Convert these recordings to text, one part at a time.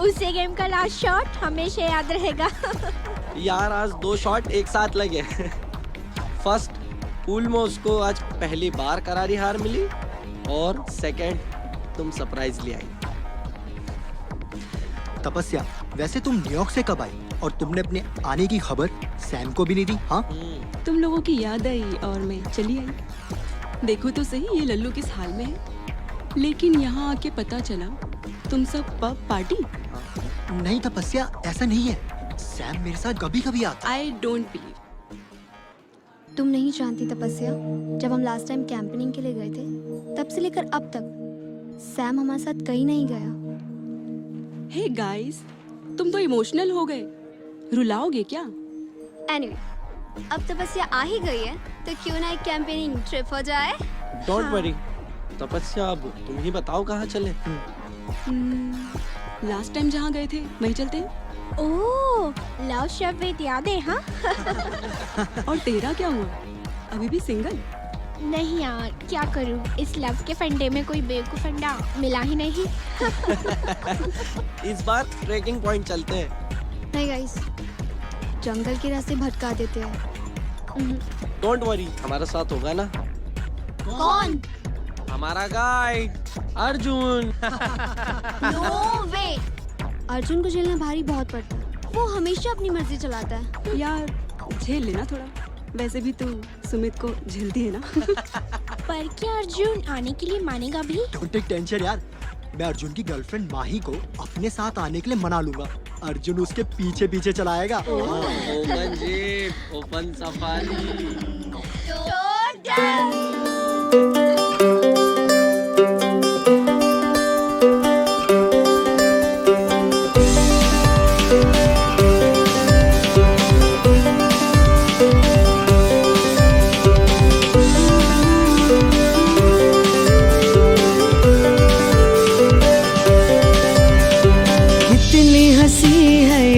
उसे गेम का last shot हमेशा याद रहेगा। यार आज 2 शॉट एक साथ लगे। फर्स्ट पूल में उसको आज पहली बार करारी हार मिली और सेकंड तुम सरप्राइजली आई। तपस्या, वैसे तुम न्यूयॉर्क से कब आई और तुमने अपने आने की खबर सैम को भी नहीं दी? हाँ, तुम लोगों की याद आई और मैं चली आई। देखो तो सही ये लल्लू किस हाल में है। लेकिन यहाँ आके पता चला तुम सब पब पार्टी। नहीं तपस्या, ऐसा नहीं है। सैम मेरे साथ कभी कभी आता। I don't believe. तुम नहीं जानती तपस्या, जब हम लास्ट टाइम कैंपेनिंग के लिए गए थे तब से लेकर अब तक सैम हमारे साथ कहीं नहीं गया। हे गाइस, तुम तो इमोशनल हो गए। रुलाओगे क्या? एनीवे, अब तपस्या आ ही गई है तो क्यों ना एक कैंपेनिंग ट्रिप हो जाए। डोंट वरी तपस्या, अब तुम ही बताओ कहाँ चले। लास्ट टाइम जहाँ गए थे वहीं चलते हैं। ओह, लव शब्द याद है? हाँ। और तेरा क्या हुआ? अभी भी सिंगल? नहीं यार, क्या करूँ, इस लव के फंडे में कोई बेवकूफ फंडा मिला ही नहीं। इस बार ट्रेकिंग पॉइंट चलते हैं। नहीं गाइस, जंगल के रास्ते भटका देते हैं। डोंट वरी, हमारा साथ होगा ना। कौन? हमारा गाइड अर्जुन। नो वे। अर्जुन को झेलना भारी बहुत पड़ता है। वो हमेशा अपनी मर्जी चलाता है। यार झेल लेना थोड़ा। वैसे भी तू सुमित को झेलती है ना। पर क्या अर्जुन आने के लिए मानेगा भी? डोंट टेक टेंशन यार, मैं अर्जुन की गर्लफ्रेंड माही को अपने साथ आने के लिए मना लूंगा। अर्जुन उसके पीछे पीछे चलाएगा। Open jeep, open safari.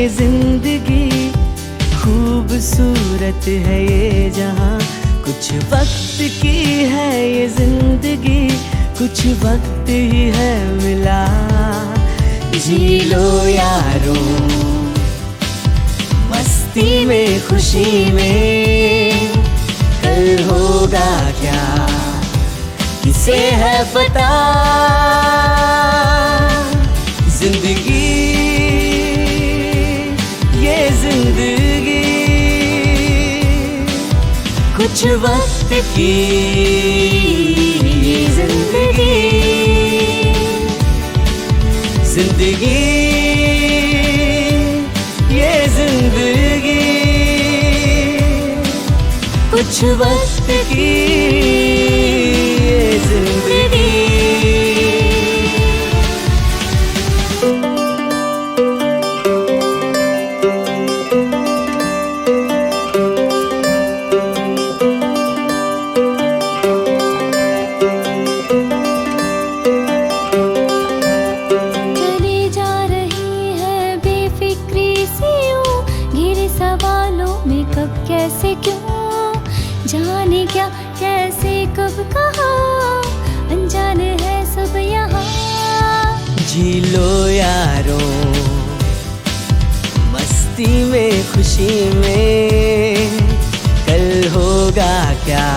जिंदगी खूबसूरत है ये जहां, कुछ वक्त की है ये जिंदगी, कुछ वक्त ही है मिला। जी लो यारो मस्ती में खुशी में, कल होगा क्या किसे है पता। जिंदगी जिंदगी कुछ वक्त की जिंदगी, जिंदगी ये जिंदगी कुछ वक्त की ये जिंदगी। कैसे क्यों जाने क्या कैसे कब कहा, अनजान है सब यहाँ। जी लो यारो मस्ती में खुशी में, कल होगा क्या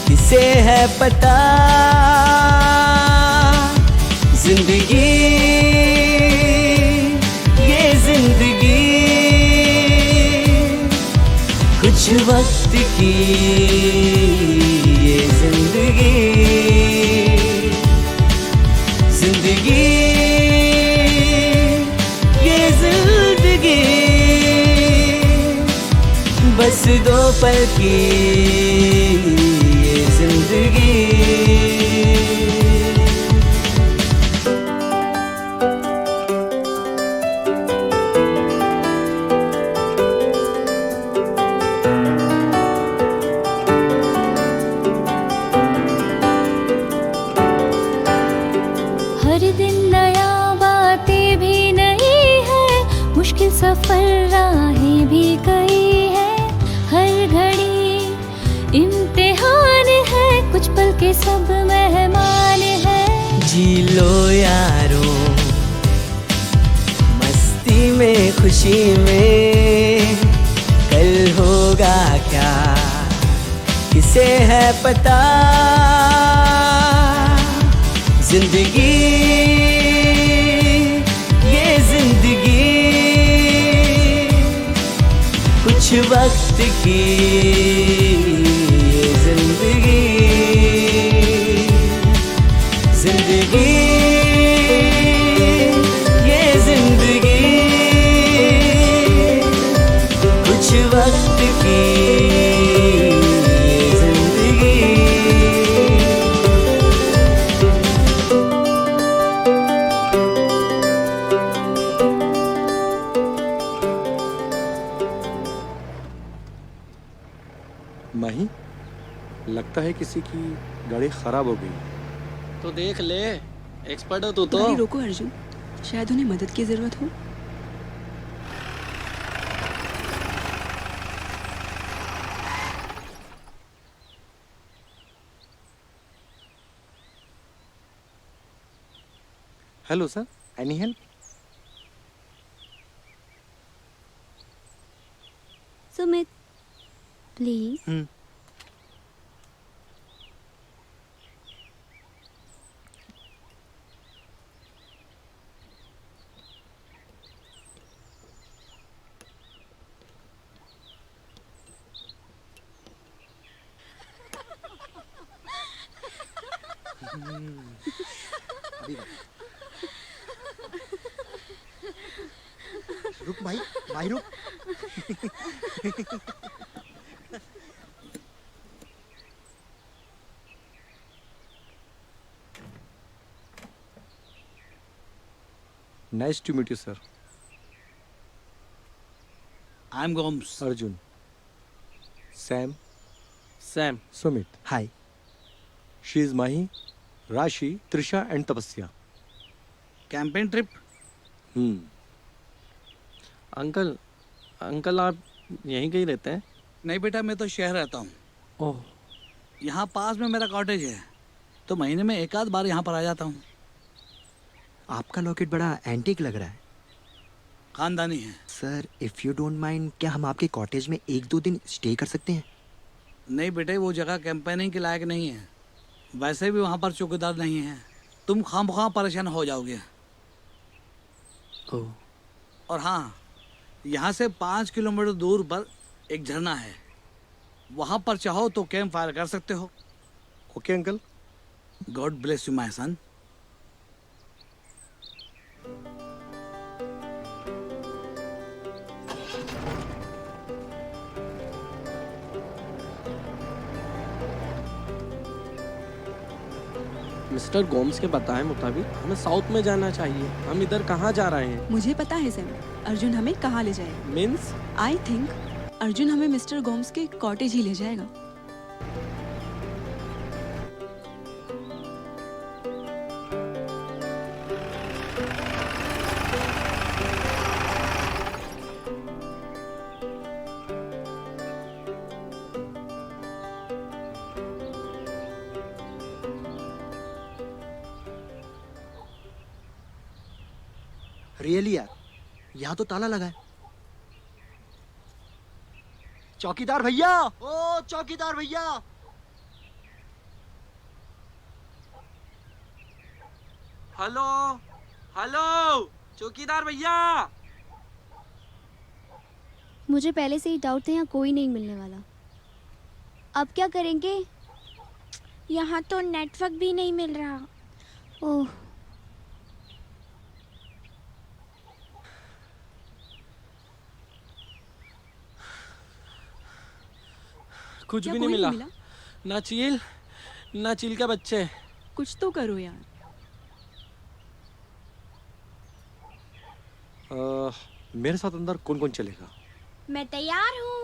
किसे है पता। जिंदगी ये जिंदगी कुछ वक्त की ये जिंदगी, जिंदगी ये जिंदगी बस 2 पल की ये जिंदगी। सफर राहें भी कई है, हर घड़ी इम्तिहान है, कुछ पल के सब मेहमान है। जी लो यारो खुशी में कल होगा क्या किसे है पता। जिंदगी ये जिंदगी कुछ वक्त की ये जिंदगी जिंदगी ये जिंदगी कुछ वक्त की ये जिंदगी। माही, लगता है किसी की गाड़ी खराब हो गई। तो देख ले, एक्सपर्ट हो तू तो। गाड़ी रोको अर्जुन, शायद उन्हें मदद की जरूरत हो। Hello sir, any help? Sumit please. रुक भाई, भाई रुक। Nice to meet you, sir. I'm Gomes. Arjun. Sam. Sam, Sumit. Hi. She is Mahi, Rashi, Trisha and Tapasya. Campaign trip? Uncle uncle आप यहीं कहीं रहते हैं? नहीं बेटा, मैं तो शहर रहता हूँ। ओह, यहाँ पास में मेरा कॉटेज है, तो महीने में एक आध बार यहाँ पर आ जाता हूँ। आपका लॉकेट बड़ा एंटीक लग रहा है। खानदानी है। Sir, if you don't mind, क्या हम आपके कॉटेज में 1-2 दिन स्टे कर सकते हैं? नहीं बेटे, वो जगह कैंपेनिंग के लायक नहीं है। वैसे भी वहाँ पर चौकीदार नहीं है, तुम खामखा परेशान हो जाओगे। ओह, और हाँ, यहाँ से 5 किलोमीटर दूर पर एक झरना है, वहाँ पर चाहो तो कैंप फायर कर सकते हो। Okay uncle. God bless you my son. Mister Gomes के बताए मुताबिक हमें साउथ में जाना चाहिए। हम इधर कहाँ जा रहे हैं? मुझे पता है सैम, अर्जुन हमें कहाँ ले जाएगा। मीन्स आई थिंक अर्जुन हमें मिस्टर गोम्स के कॉटेज ही ले जाएगा। रियली यार, यहाँ तो ताला लगा है। चौकीदार भैया, ओ चौकीदार भैया। हेलो हेलो, चौकीदार भैया। मुझे पहले से ही डाउट था यहाँ कोई नहीं मिलने वाला। अब क्या करेंगे? यहाँ तो नेटवर्क भी नहीं मिल रहा। ओह, कुछ क्या भी नहीं कोई मिला। नहीं मिला? ना चील के बच्चे। कुछ तो करो यार। मेरे साथ अंदर कौन कौन चलेगा? मैं तैयार हूँ।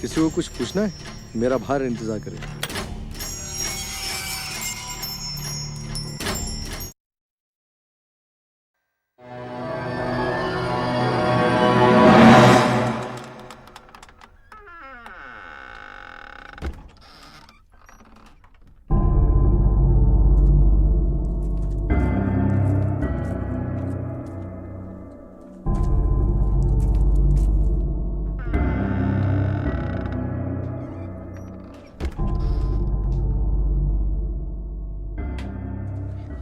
किसी को कुछ पूछना है? मेरा बाहर इंतजार करे।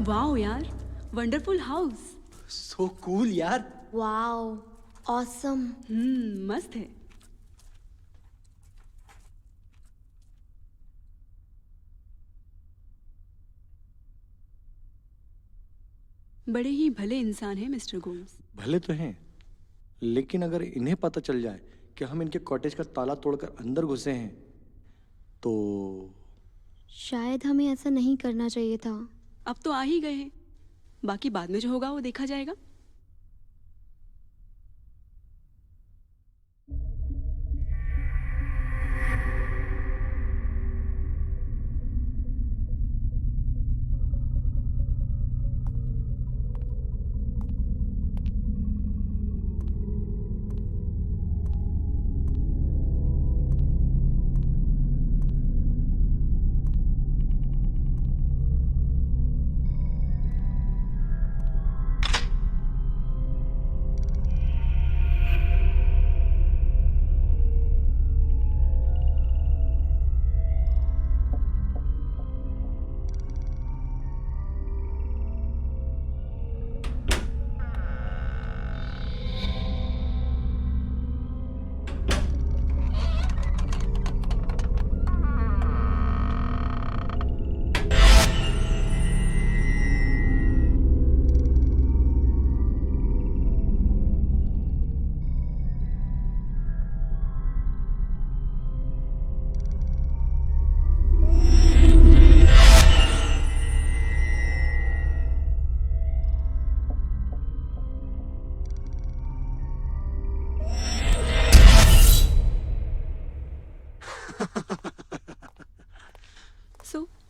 वाओ यार, वंडरफुल हाउस। सो कूल यार। Wow, awesome. मस्त है। बड़े ही भले इंसान हैं मिस्टर गोम्स। भले तो हैं, लेकिन अगर इन्हें पता चल जाए कि हम इनके कॉटेज का ताला तोड़कर अंदर घुसे हैं तो शायद हमें ऐसा नहीं करना चाहिए था। अब तो आ ही गए हैं, बाकी बाद में जो होगा वो देखा जाएगा।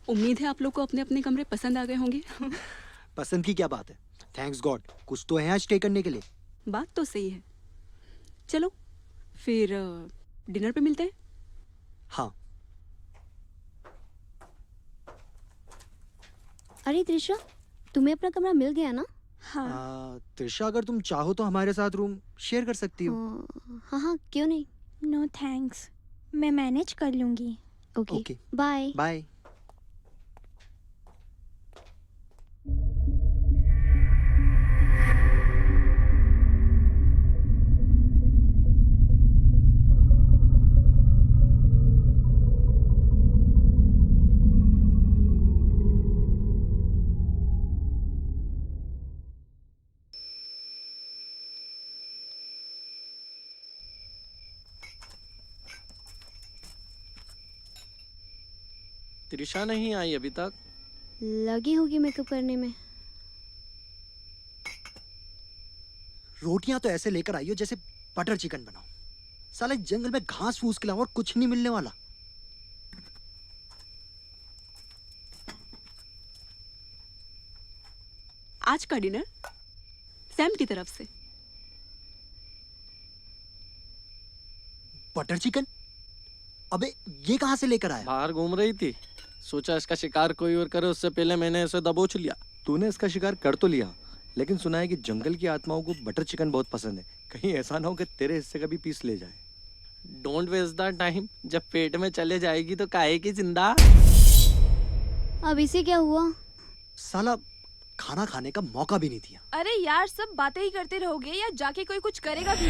उम्मीद है आप लोग को अपने अपने कमरे पसंद आ गए होंगे। पसंद की क्या बात है, थैंक्स गॉड कुछ तो है यहाँ स्टे करने के लिए। बात तो सही है। चलो फिर डिनर पे मिलते हैं। हाँ। अरे त्रिशा, तुम्हें अपना कमरा मिल गया ना? हाँ। त्रिशा, अगर तुम चाहो तो हमारे साथ रूम शेयर कर सकती हो। हाँ हाँ, क्यों नहीं। नो थैंक्स, मैं मैनेज कर लूँगी। Okay, bye. बाय। त्रिशा नहीं आई अभी तक। लगी होगी मेकअप करने में। रोटियां तो ऐसे लेकर आई हो जैसे बटर चिकन बनाओ। साले जंगल में घास फूस के अलावा और कुछ नहीं मिलने वाला। आज का डिनर सैम की तरफ से। Butter chicken? अबे ये कहां से लेकर आया? बाहर घूम रही थी, सोचा इसका शिकार कोई और करे उससे पहले मैंने इसे दबोच लिया। तूने इसका शिकार कर तो लिया, लेकिन सुना है कि जंगल की आत्माओं को बटर चिकन बहुत पसंद है। कहीं ऐसा ना हो कि तेरे हिस्से का भी पीस ले जाए। डोंट वेस्ट द टाइम, जब पेट में चले जाएगी तो काहे की जिंदा। अब इसे क्या हुआ? साला खाना खाने का मौका भी नहीं दिया। अरे यार, सब बातें ही करते रहोगे या जाके कोई कुछ करेगा भी?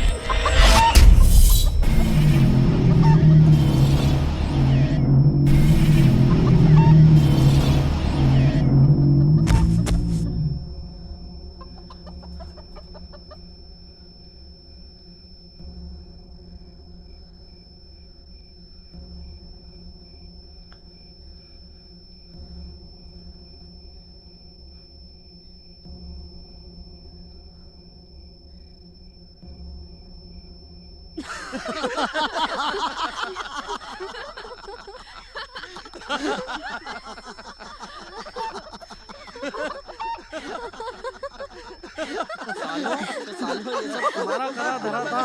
सालों ये सब तुम्हारा करा धरा था।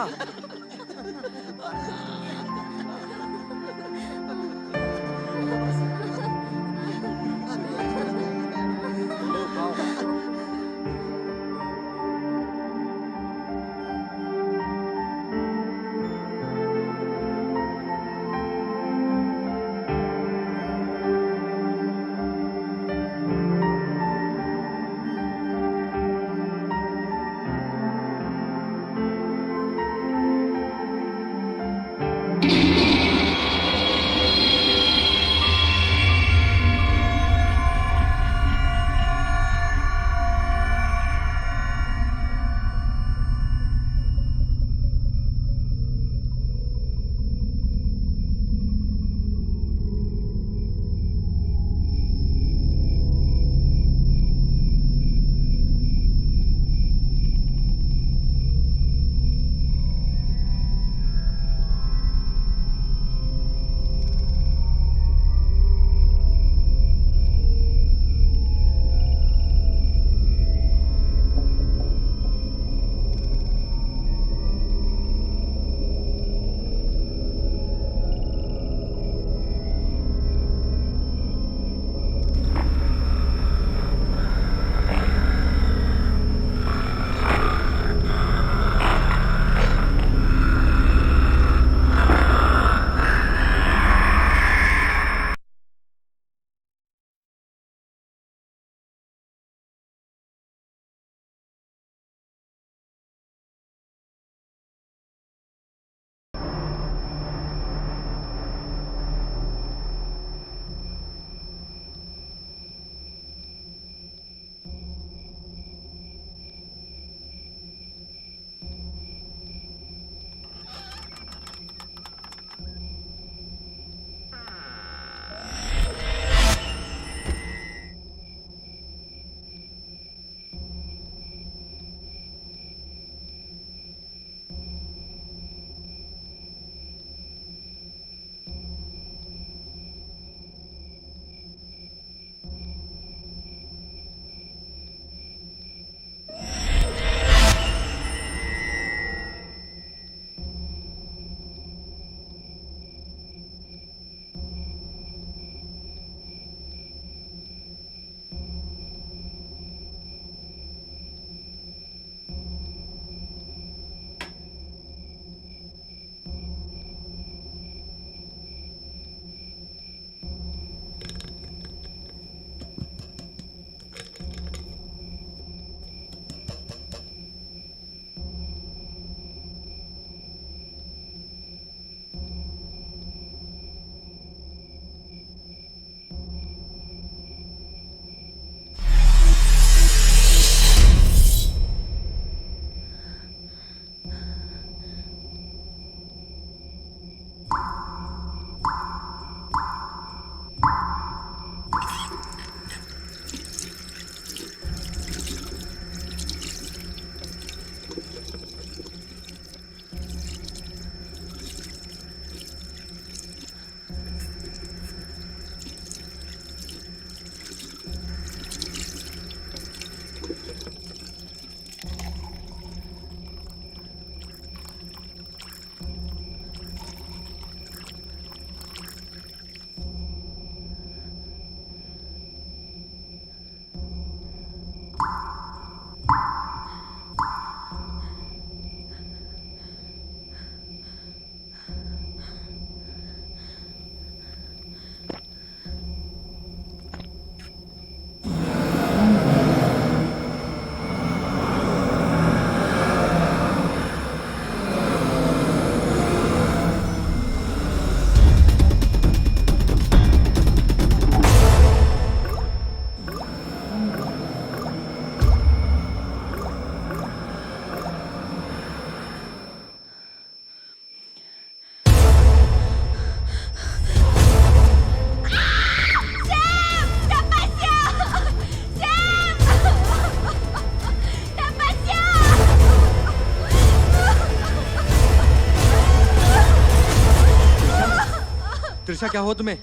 त्रिशा क्या हुआ तुम्हें?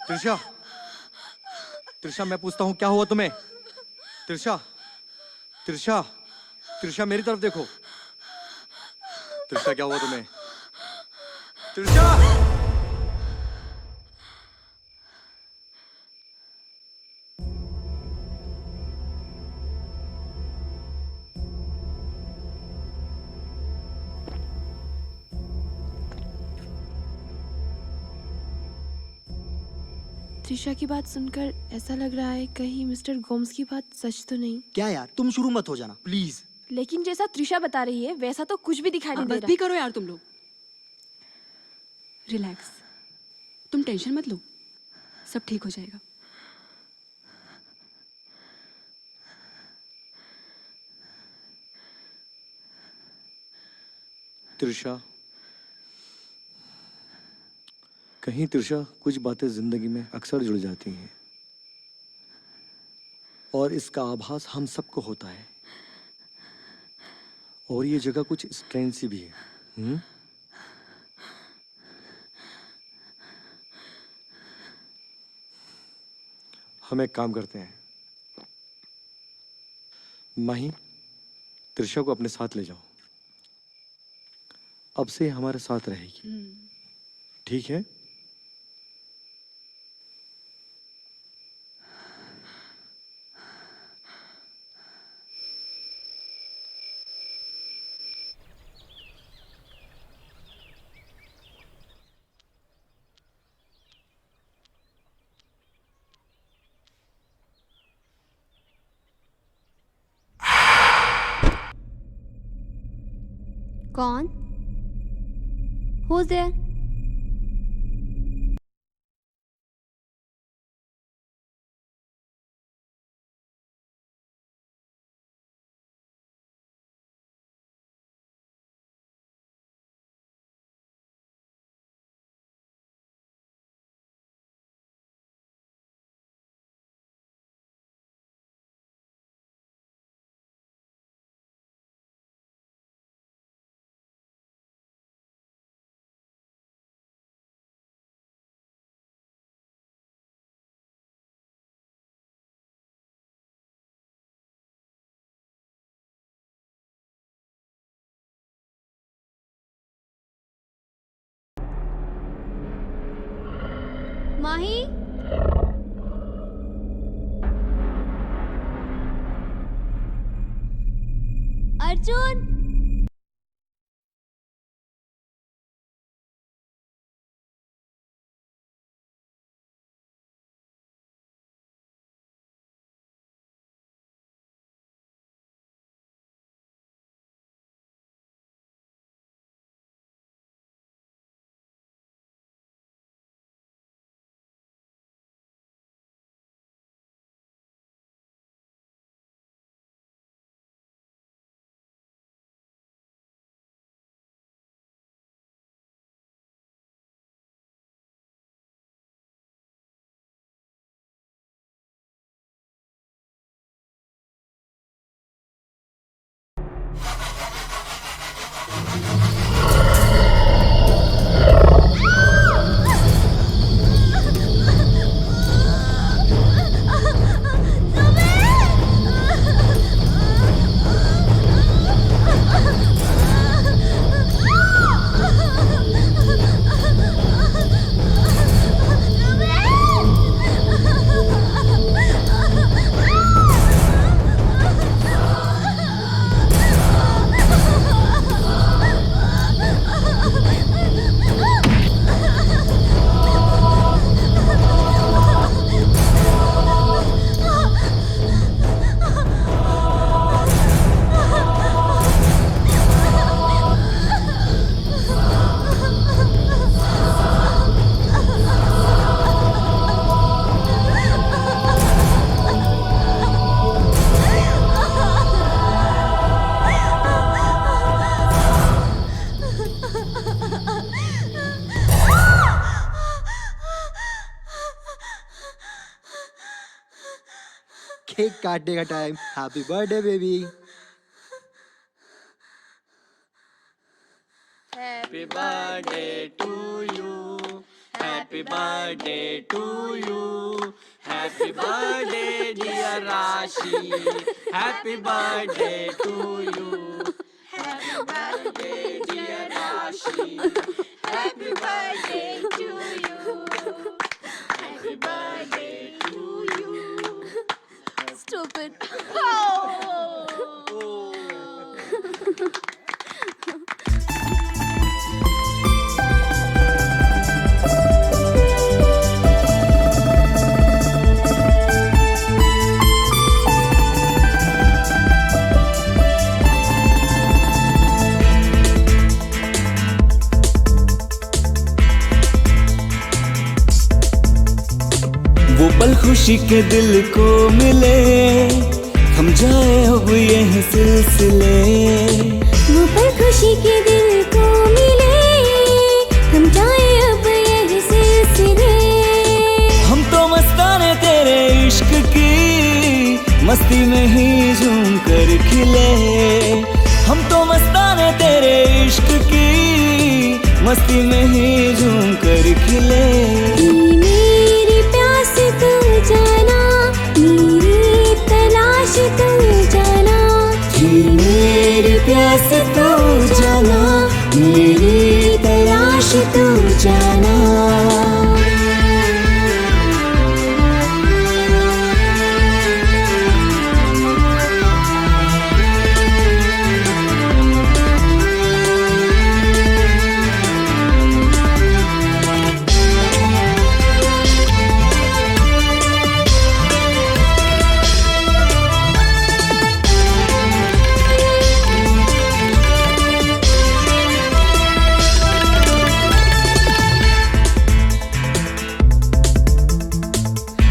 त्रिशा, त्रिशा मैं पूछता हूँ क्या हुआ तुम्हें? त्रिशा, त्रिशा, त्रिशा मेरी तरफ देखो। त्रिशा क्या हुआ तुम्हें? त्रिशा! त्रिशा की बात सुनकर ऐसा लग रहा है कहीं मिस्टर गोम्स की बात सच तो नहीं। क्या यार, तुम शुरू मत हो जाना प्लीज। लेकिन जैसा त्रिशा बता रही है वैसा तो कुछ भी दिखाई नहीं दे बस रहा। भी करो यार तुम लोग। रिलैक्स, तुम टेंशन मत लो, सब ठीक हो जाएगा। त्रिशा, कहीं त्रिशा कुछ बातें जिंदगी में अक्सर जुड़ जाती हैं और इसका आभास हम सबको होता है। और ये जगह कुछ स्ट्रेंज सी भी है। हम एक काम करते हैं, माही त्रिशा को अपने साथ ले जाओ। अब से हमारे साथ रहेगी, ठीक है? कौन? Who's there? Mahi? Arjun? Cake काटने का time. Happy birthday baby. Happy birthday to you. Happy birthday to you. Happy birthday dear Rashi. Happy birthday to you. Happy birthday dear Rashi. Happy birthday to you. Happy birthday to you. Stupid. वो पल खुशी के दिल को मिले, हम जाए अब यही सिलसिले। वो पल खुशी के दिल को मिले, हम जाए अब यही सिलसिले। हम तो मस्ताने तेरे इश्क की मस्ती में ही झूम कर खिले। हम तो मस्ताने तेरे इश्क की मस्ती में ही झूम कर खिले। मेरी प्यास तू जाना, मेरी तलाश तू जाना। मेरी प्यास तू जाना, मेरी तलाश तू जाना।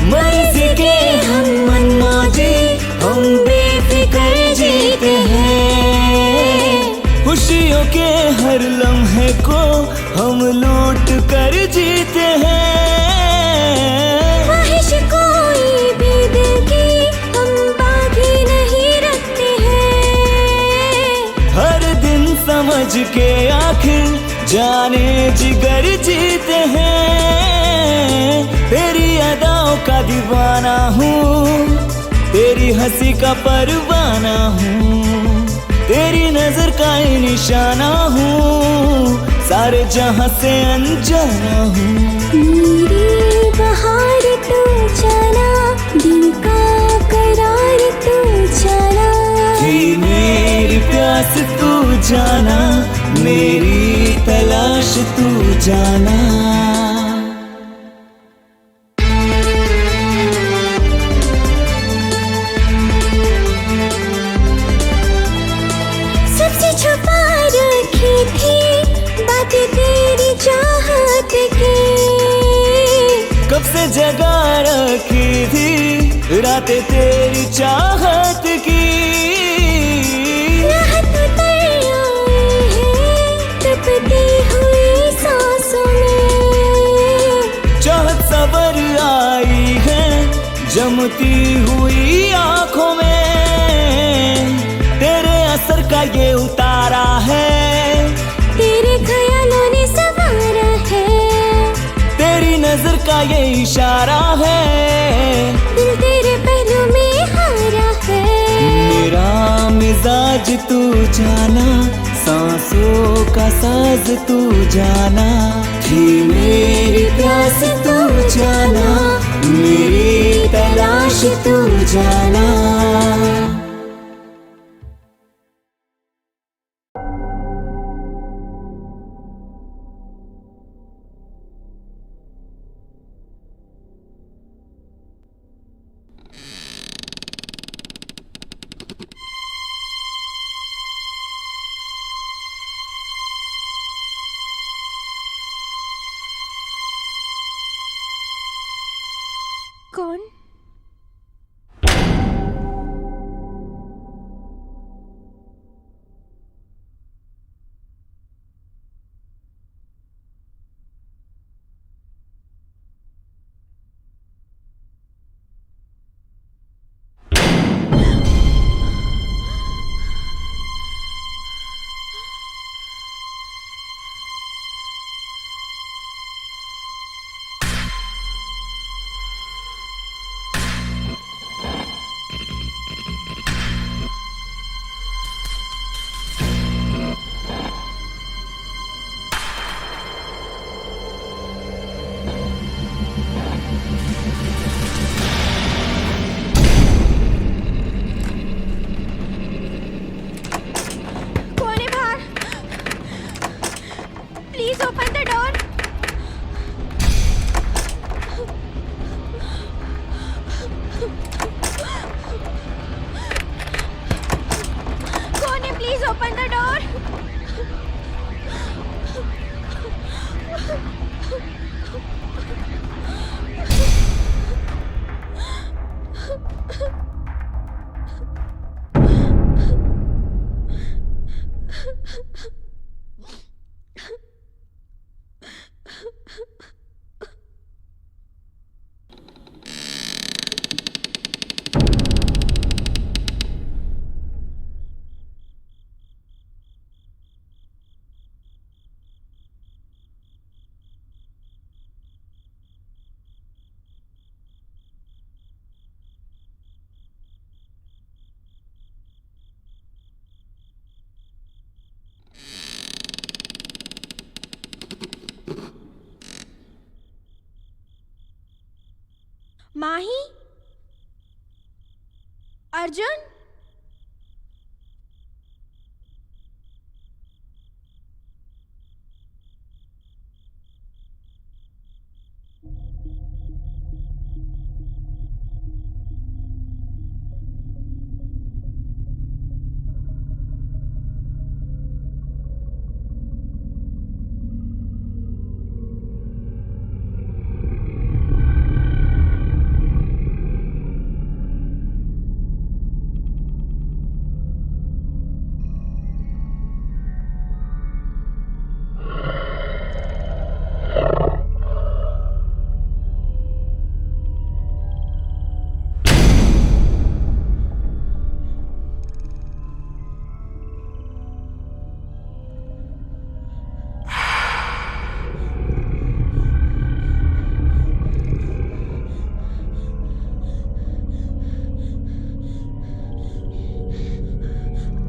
मर्जी के हम मनमौजी, हम बेफिक्र जीते हैं। खुशियों के हर लम्हे को हम लूट कर जीते हैं। ख्वाहिश कोई भी दिल की हम बाकी नहीं रखते हैं। हर दिन समझ के आखिर जाने जिगर जीते हैं। तेरी अदाओं का दीवाना हूँ, तेरी हंसी का परवाना हूँ, तेरी नजर का ही निशाना हूँ, सारे जहां से अनजाना हूँ। मेरी बहार तू जाना, दिल का करार तू जाना। जी मेरी प्यास तू जाना, मेरी तलाश तू जाना। सबसे छुपा रखी थी बातें तेरी चाहत की। कब से जगा रखी थी रातें तेरी चाहत की। राहत उतर आई है तपती हुई सांसों में। चाहत सबर आई है जमती हुई आंखों में। तेरे असर का ये उतारा है, तेरे ख्यालों ने संवारा है। तेरी नजर का ये इशारा है, दिल तेरे पहलू में हारा है। मेरा मिजाज तू जाना, सांसों का साज तू जाना। थी मेरी प्यास तू जाना, मेरी तलाश तू जाना। कौन? Mahi, Arjun,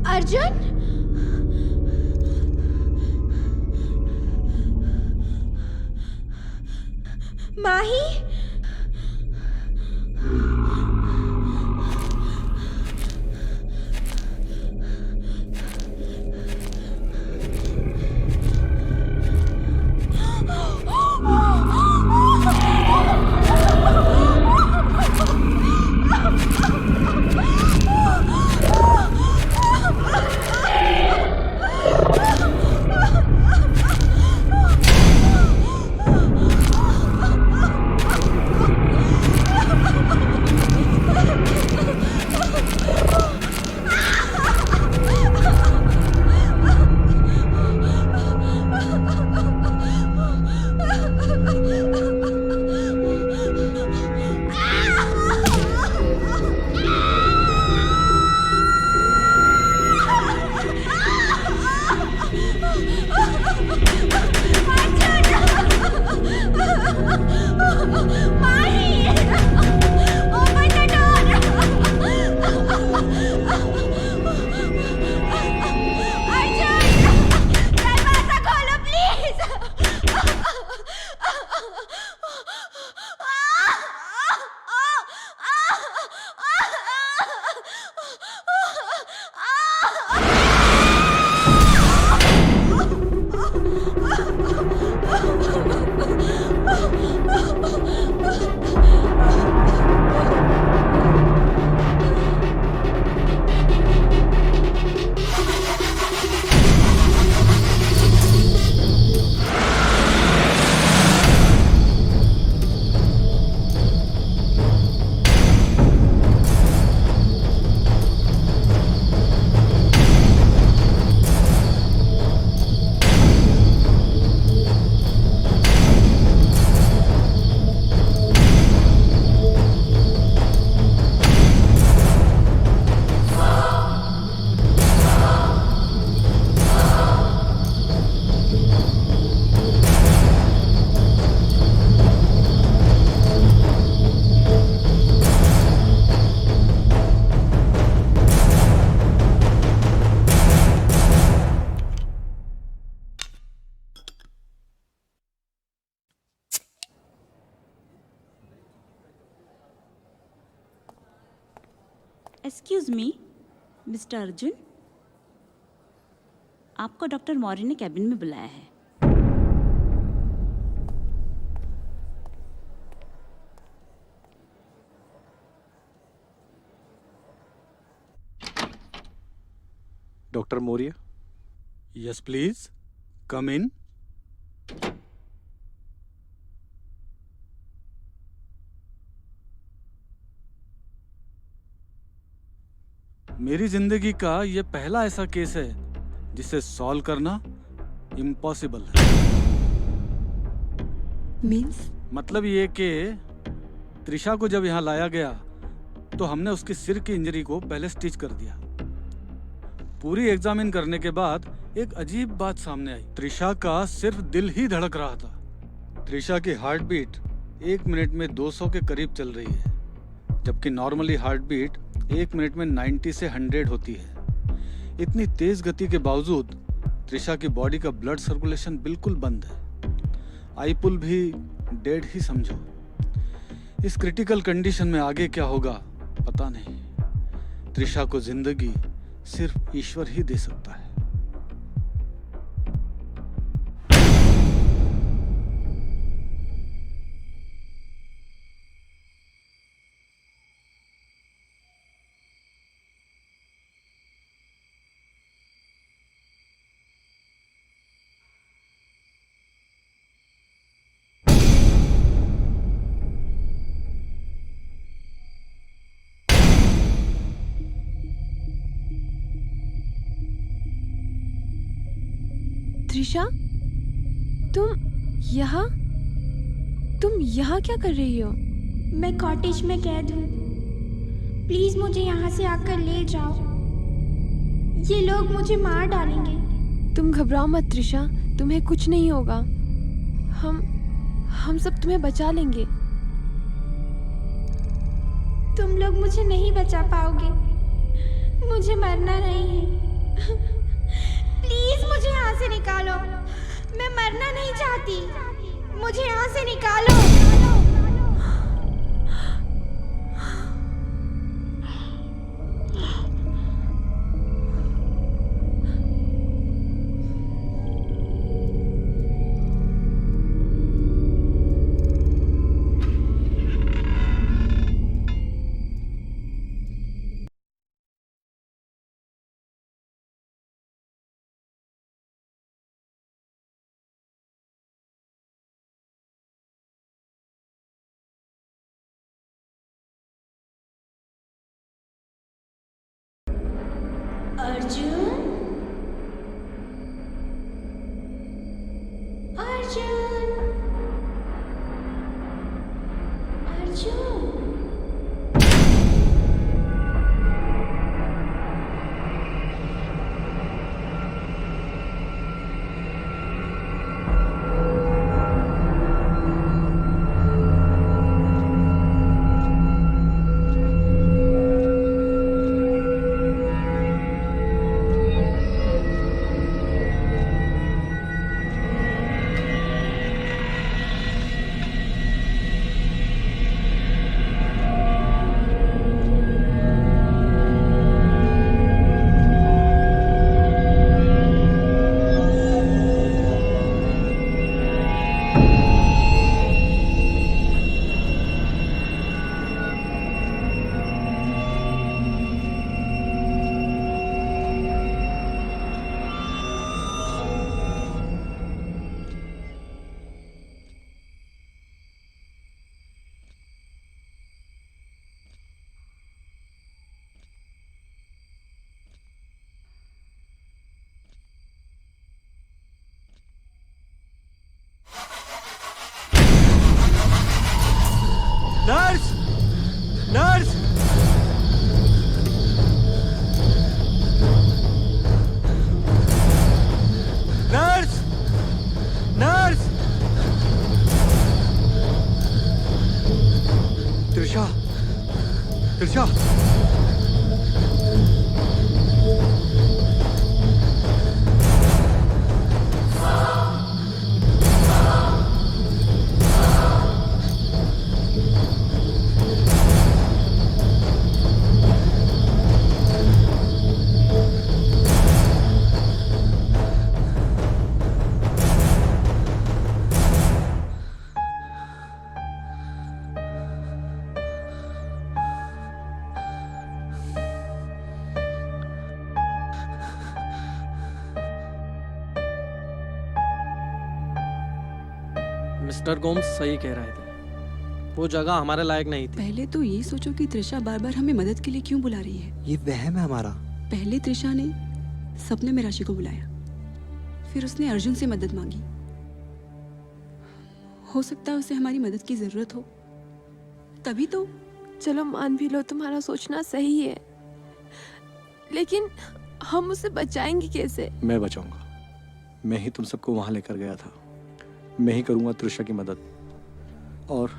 Arjun, Mahi, excuse me, mister Arjun, आपको डॉक्टर मौर्य ने कैबिन में बुलाया है। Doctor Maurya, yes please come in. मेरी जिंदगी का ये पहला ऐसा केस है जिसे सॉल्व करना इम्पॉसिबल है। मीन्स? मतलब ये कि त्रिशा को जब यहाँ लाया गया तो हमने उसकी सिर की इंजरी को पहले स्टिच कर दिया। पूरी एग्जामिन करने के बाद एक अजीब बात सामने आई। त्रिशा का सिर्फ दिल ही धड़क रहा था। त्रिशा की हार्ट बीट 1 मिनट में 200 के करीब चल रही है, जबकि नॉर्मली हार्ट बीट 1 मिनट में 90 से 100 होती है। इतनी तेज गति के बावजूद त्रिशा की बॉडी का ब्लड सर्कुलेशन बिल्कुल बंद है। आई पुल भी डेड ही समझो। इस क्रिटिकल कंडीशन में आगे क्या होगा पता नहीं। त्रिशा को जिंदगी सिर्फ ईश्वर ही दे सकता है। त्रिशा, तुम यहाँ क्या कर रही हो? मैं कॉटेज में कैद हूँ। प्लीज मुझे यहाँ से आकर ले जाओ। ये लोग मुझे मार डालेंगे। तुम घबराओ मत त्रिशा, तुम्हें कुछ नहीं होगा। हम सब तुम्हें बचा लेंगे। तुम लोग मुझे नहीं बचा पाओगे। मुझे मरना नहीं है। प्लीज मुझे यहाँ से निकालो। मैं मरना नहीं चाहती। मुझे यहाँ से निकालो। Arjun, Arjun, Arjun. Nurse, nurse, nurse, nurse. Trisha, Trisha. Mister Gomes सही कह रहे थे। वो जगह हमारे लायक नहीं थी। पहले तो ये सोचो कि त्रिशा बार बार हमें मदद के लिए क्यों बुला रही है। ये वहम है हमारा। पहले त्रिशा ने सपने में राशि को बुलाया, फिर उसने अर्जुन से मदद मांगी। हो सकता है उसे हमारी मदद की जरूरत हो, तभी तो। चलो मान भी लो तुम्हारा सोचना सही है, लेकिन हम उसे बचाएंगे कैसे? मैं बचाऊंगा। मैं ही तुम सबको वहां लेकर गया था। मैं ही करूंगा त्रिशा की मदद, और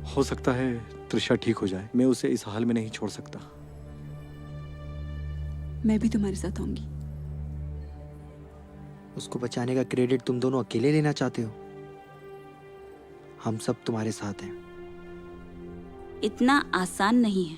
हो सकता है त्रिशा ठीक हो जाए। मैं उसे इस हाल में नहीं छोड़ सकता। मैं भी तुम्हारे साथ आऊंगी। उसको बचाने का क्रेडिट तुम दोनों अकेले लेना चाहते हो? हम सब तुम्हारे साथ हैं। इतना आसान नहीं है।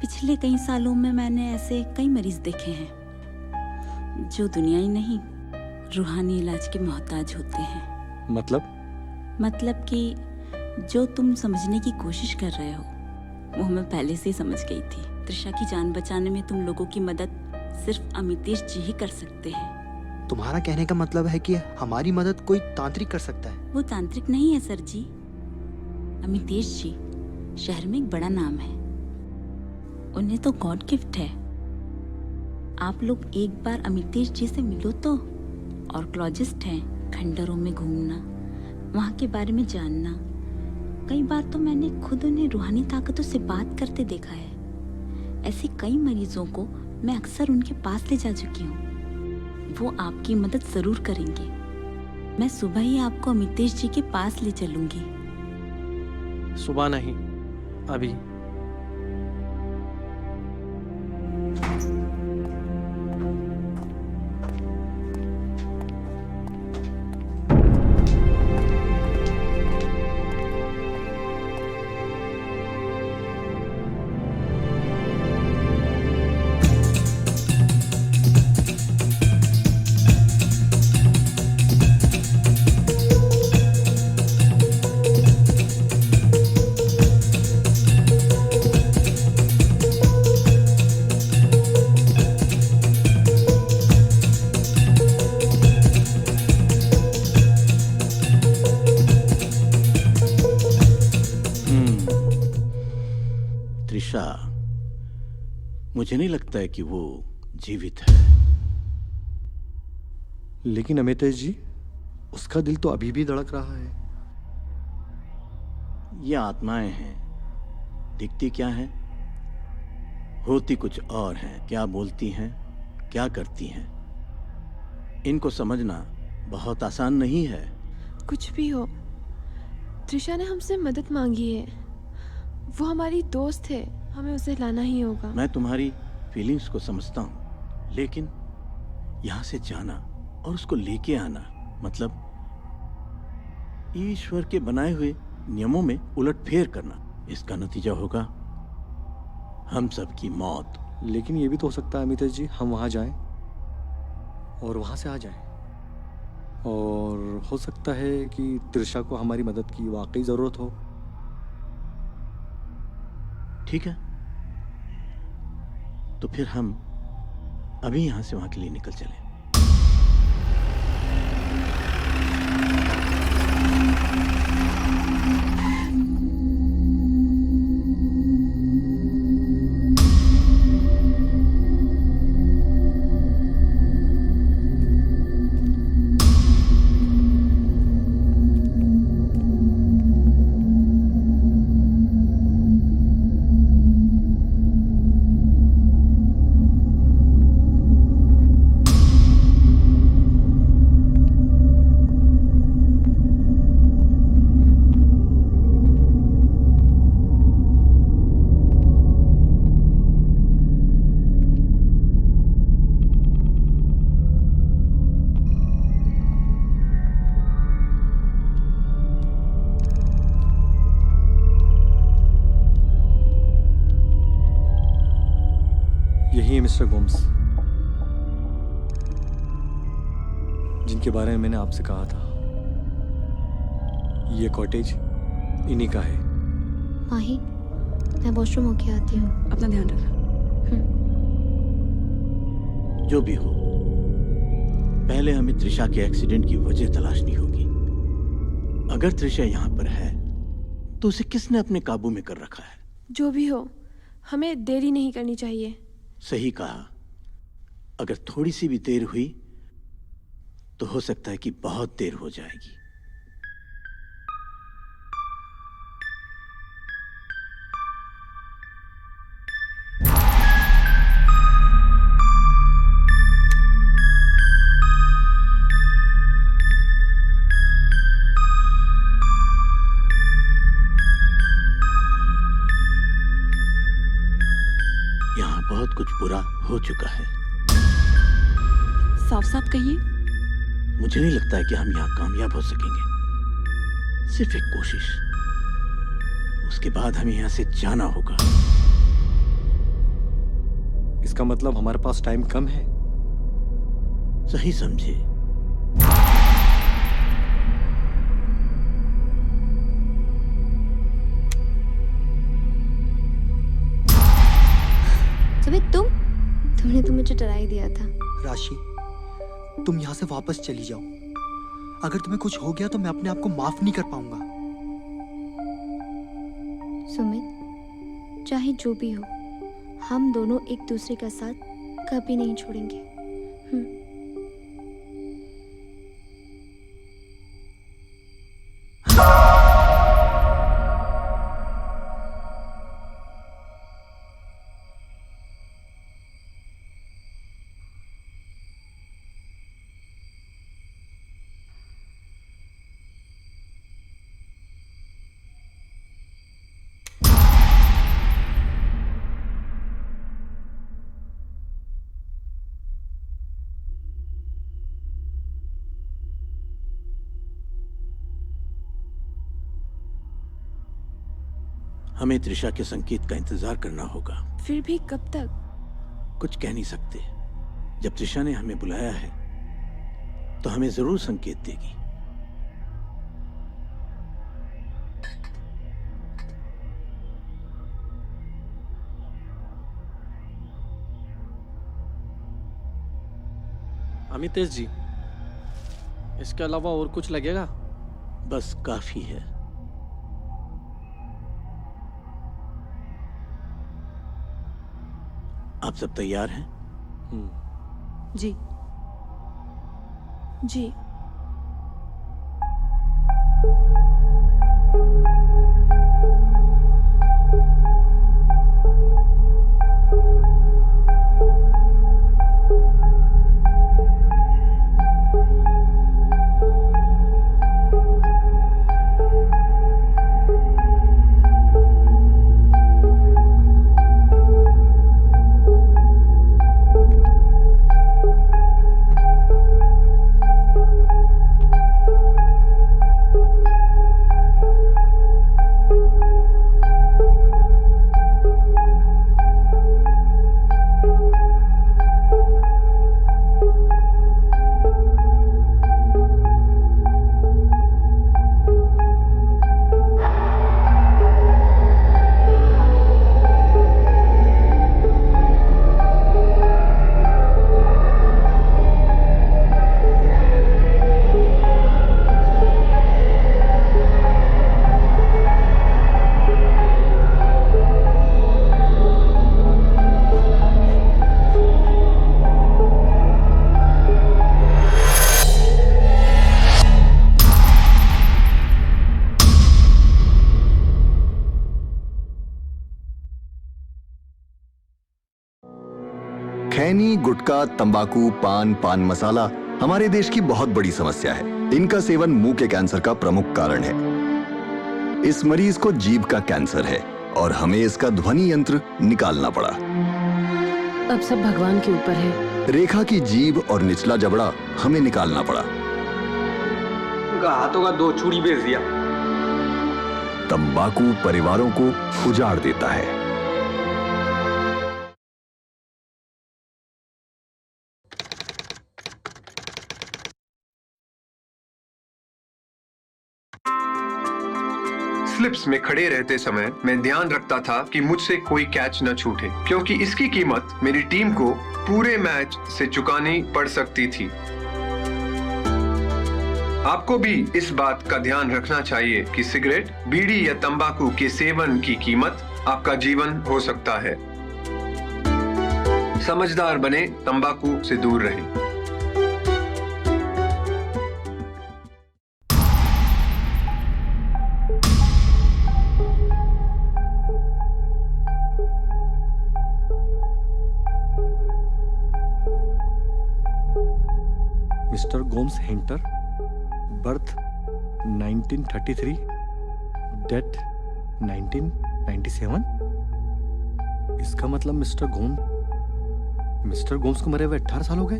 पिछले कई सालों में मैंने ऐसे कई मरीज देखे हैं जो दुनियाई नहीं, रूहानी इलाज के मोहताज होते हैं। मतलब कि जो तुम समझने की कोशिश कर रहे हो वो मैं पहले से ही समझ गई थी। त्रिशा की जान बचाने में तुम लोगों की मदद सिर्फ अमितेश जी ही कर सकते हैं। तुम्हारा कहने का मतलब है कि हमारी मदद कोई तांत्रिक कर सकता है? वो तांत्रिक नहीं है सर जी। अमितेश जी शहर में एक बड़ा नाम है, उन्हें तो गॉड गिफ्ट है। आप लोग एक बार अमितेश जी से मिलो तो। ऑर्कोलॉजिस्ट हैं, खंडरों में घूमना, वहाँ के बारे में जानना। कई बार तो मैंने खुद उन्हें रूहानी ताकतों से बात करते देखा है। ऐसे कई मरीजों को मैं अक्सर उनके पास ले जा चुकी हूँ। वो आपकी मदद जरूर करेंगे। मैं सुबह ही आपको अमितेश जी के पास ले चलूंगी। सुबह नहीं, अभी। त्रिशा, मुझे नहीं लगता है कि वो जीवित है। लेकिन अमितेश जी, उसका दिल तो अभी भी धड़क रहा है। ये आत्माएं हैं, दिखती क्या हैं, होती कुछ और हैं। क्या बोलती हैं, क्या करती हैं, इनको समझना बहुत आसान नहीं है। कुछ भी हो, त्रिशा ने हमसे मदद मांगी है। वो हमारी दोस्त है, हमें उसे लाना ही होगा। मैं तुम्हारी फीलिंग्स को समझता हूँ, लेकिन यहाँ से जाना और उसको लेके आना मतलब ईश्वर के बनाए हुए नियमों में उलटफेर करना। इसका नतीजा होगा हम सबकी मौत। लेकिन ये भी तो हो सकता है अमितेश जी, हम वहाँ जाएं और वहाँ से आ जाएं। और हो सकता है कि त्रिशा को हमारी मदद की वाकई ज़रूरत हो। ठीक है, तो फिर हम अभी यहाँ से वहाँ के लिए निकल चले। यही है मिस्टर गोम्स, जिनके बारे में मैंने आपसे कहा था। ये कॉटेज इन्हीं का है। माही, मैं वॉशरूम होके आती हूँ। अपना ध्यान रखना। जो भी हो, पहले हमें त्रिशा के एक्सीडेंट की वजह तलाशनी होगी। अगर त्रिशा यहाँ पर है तो उसे किसने अपने काबू में कर रखा है? जो भी हो, हमें देरी नहीं करनी चाहिए। सही कहा। अगर थोड़ी सी भी देर हुई तो हो सकता है कि बहुत देर हो जाएगी। यहाँ बहुत कुछ बुरा हो चुका है। साफ साफ कहिए। मुझे नहीं लगता है कि हम यहाँ कामयाब हो सकेंगे। सिर्फ एक कोशिश, उसके बाद हमें यहाँ से जाना होगा। इसका मतलब हमारे पास टाइम कम है। सही समझे। सुमित, तुमने तो मुझे डरा ही दिया था। राशि, तुम यहाँ से वापस चली जाओ। अगर तुम्हें कुछ हो गया तो मैं अपने आप को माफ नहीं कर पाऊंगा। सुमित, चाहे जो भी हो, हम दोनों एक दूसरे का साथ कभी नहीं छोड़ेंगे। हमें त्रिशा के संकेत का इंतजार करना होगा। फिर भी कब तक? कुछ कह नहीं सकते। जब त्रिशा ने हमें बुलाया है तो हमें जरूर संकेत देगी। अमितेश जी, इसके अलावा और कुछ लगेगा? बस काफी है। आप सब तैयार हैं? जी। जी। खैनी, गुटखा, तंबाकू, पान मसाला हमारे देश की बहुत बड़ी समस्या है। इनका सेवन मुंह के कैंसर का प्रमुख कारण है। इस मरीज को जीभ का कैंसर है और हमें इसका ध्वनि यंत्र निकालना पड़ा। अब सब भगवान के ऊपर है। रेखा की जीभ और निचला जबड़ा हमें निकालना पड़ा। उनका हाथों का 2 चूड़ी बेच दिया। तंबाकू परिवारों को उजाड़ देता है। स्लिप्स में खड़े रहते समय मैं ध्यान रखता था कि मुझसे कोई कैच न छूटे, क्योंकि इसकी कीमत मेरी टीम को पूरे मैच से चुकानी पड़ सकती थी। आपको भी इस बात का ध्यान रखना चाहिए कि सिगरेट, बीड़ी या तंबाकू के सेवन की कीमत आपका जीवन हो सकता है। समझदार बने, तंबाकू से दूर रहें। Mister Gomes hinter, birth 1933, death 1997। इसका मतलब मिस्टर गोम्स को मरे हुए 18 साल हो गए।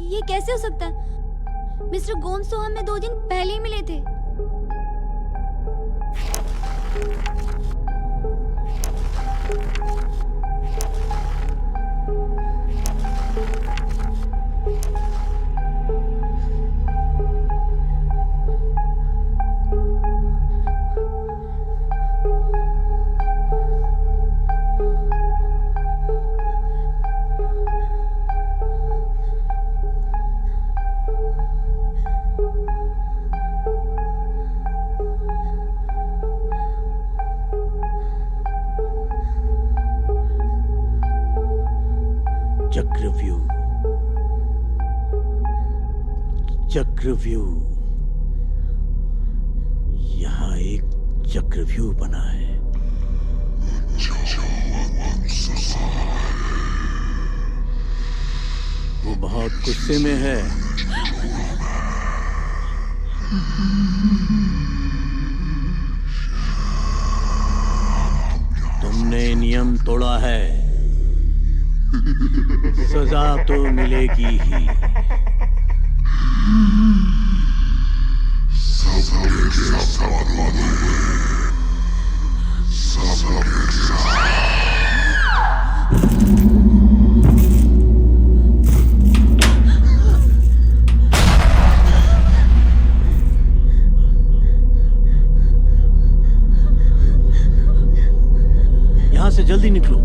ये कैसे हो सकता है? मिस्टर गोम्स तो हमें 2 दिन पहले ही मिले थे। चक्रव्यूह, यहाँ एक चक्रव्यूह बना है। वो बहुत गुस्से में है। तुमने नियम तोड़ा है, सजा तो मिलेगी ही। यहां से जल्दी निकलो।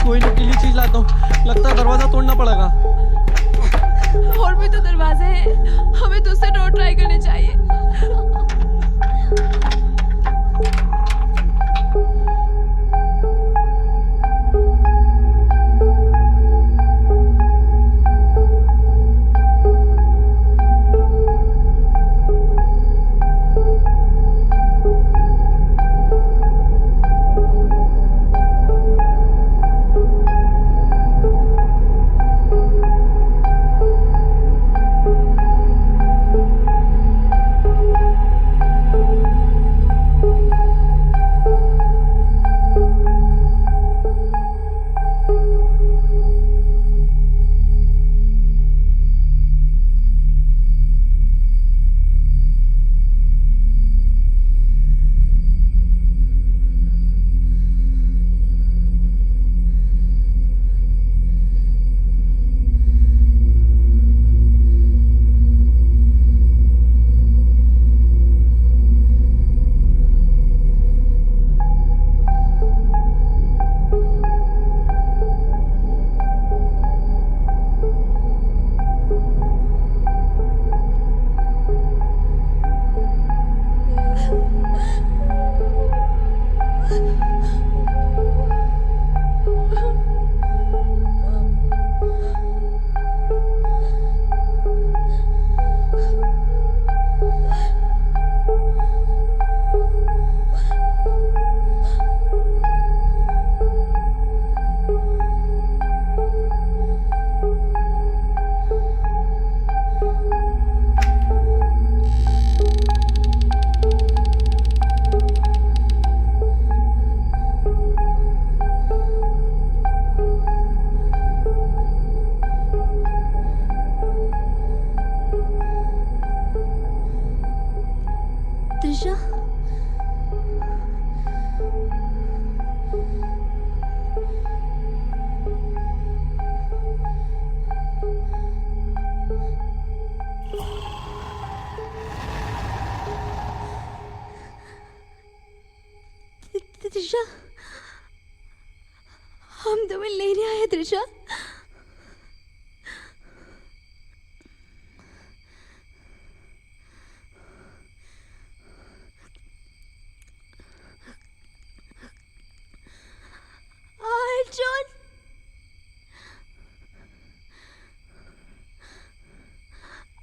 कोई नुकीली चीज लाता हूँ, लगता है दरवाजा तोड़ना पड़ेगा। और भी तो दरवाजे हैं, हमें दूसरे डोर ट्राई करने चाहिए। त्रिशा, त्रिशा, हम तुम्हें लेने आए त्रिशा। अर्जुन,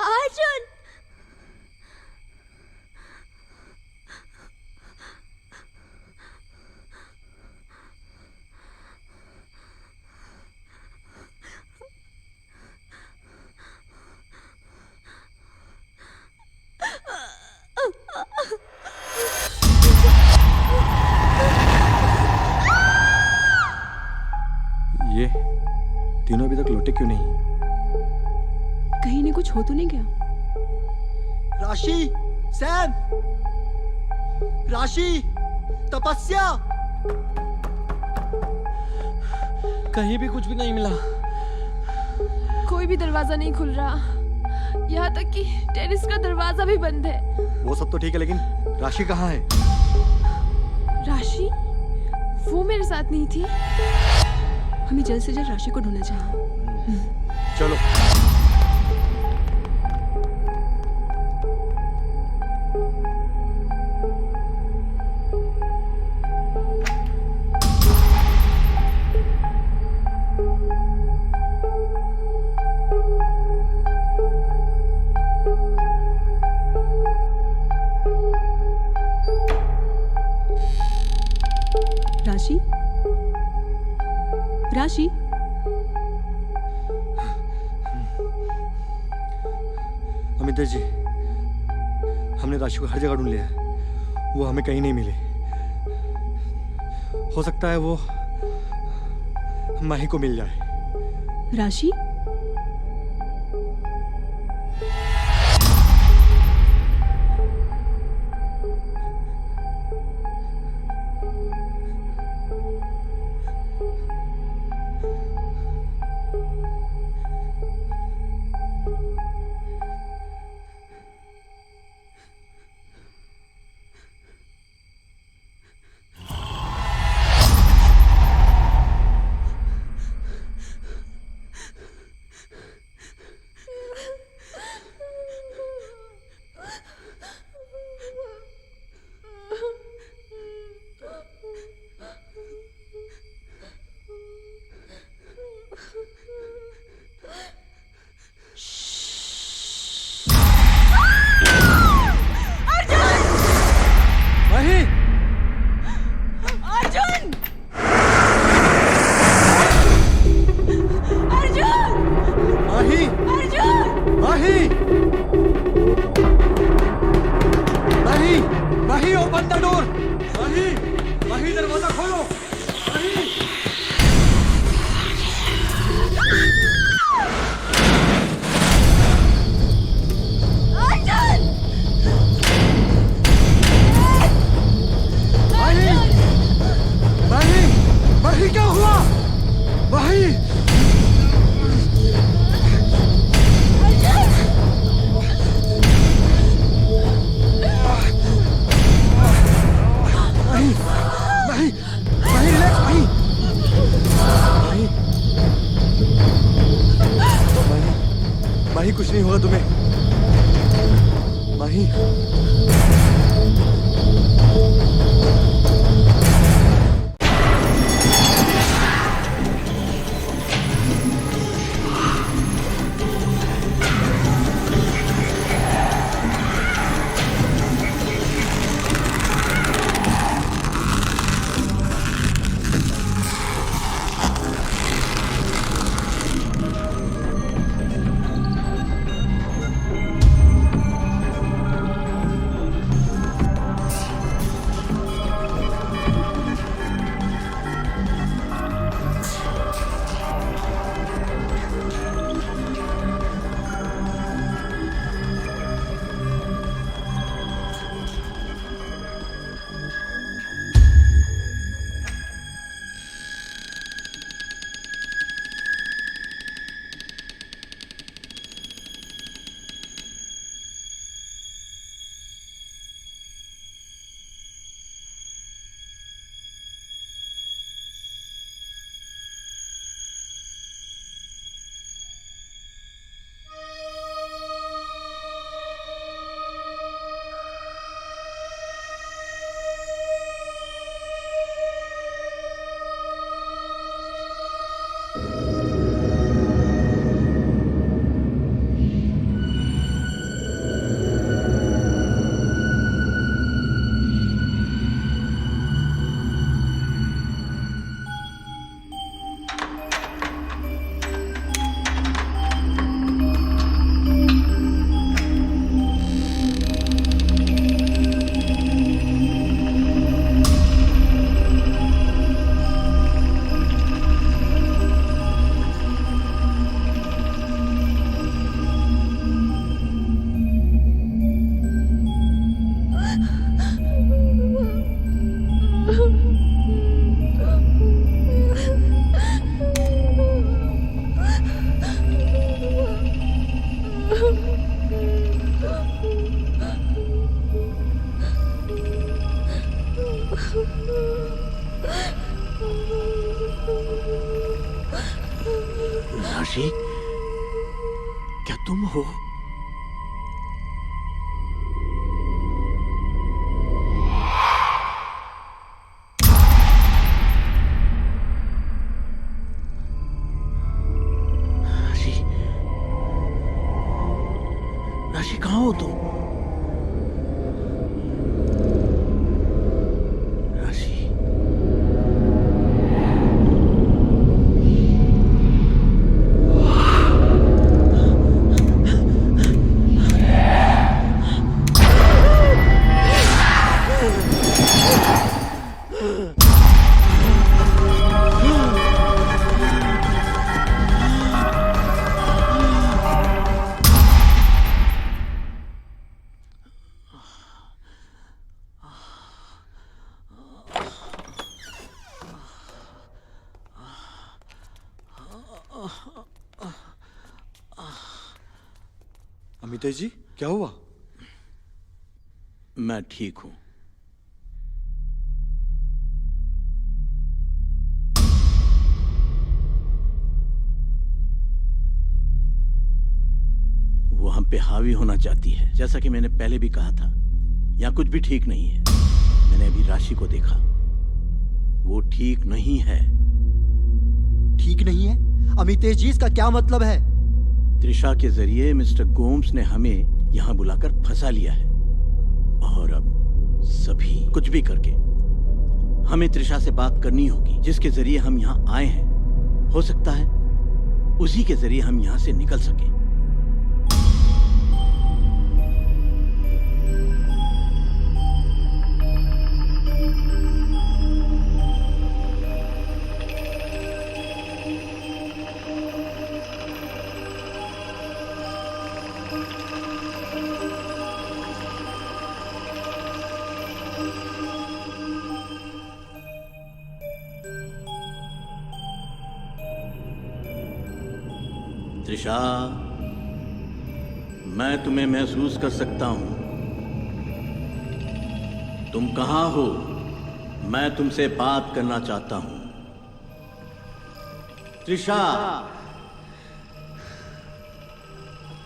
अर्जुन, लौटे क्यों नहीं? कहीं ने कुछ हो तो नहीं गया? राशि, सैम, राशि, तपस्या। कहीं भी कुछ भी नहीं मिला। कोई भी दरवाजा नहीं खुल रहा, यहाँ तक कि टेरेस का दरवाजा भी बंद है। वो सब तो ठीक है, लेकिन राशि कहाँ है? राशि? वो मेरे साथ नहीं थी। हमें जल्द से जल्द राशि को ढूंढना चाहिए। चलो। राशि, राशि, अमित जी, हमने राशि को हर जगह ढूंढ लिया है, वो हमें कहीं नहीं मिली। हो सकता है वो माही को मिल जाए। राशि, माही, कुछ नहीं होगा तुम्हें। माही, राशि, क्या तुम हो? राशि, राशि कहाँ हो तुम? अमितेश जी, क्या हुआ? मैं ठीक हूं। वो हम पे हावी होना चाहती है। जैसा कि मैंने पहले भी कहा था, यहाँ कुछ भी ठीक नहीं है। मैंने अभी राशि को देखा, वो ठीक नहीं है। ठीक नहीं है? अमितेश जी, इसका क्या मतलब है? त्रिशा के जरिए मिस्टर गोम्स ने हमें यहाँ बुलाकर फंसा लिया है, और अब सभी कुछ भी करके हमें त्रिशा से बात करनी होगी, जिसके जरिए हम यहाँ आए हैं। हो सकता है उसी के जरिए हम यहाँ से निकल सकें। त्रिशा, मैं तुम्हें महसूस कर सकता हूं। तुम कहां हो? मैं तुमसे बात करना चाहता हूं। त्रिशा,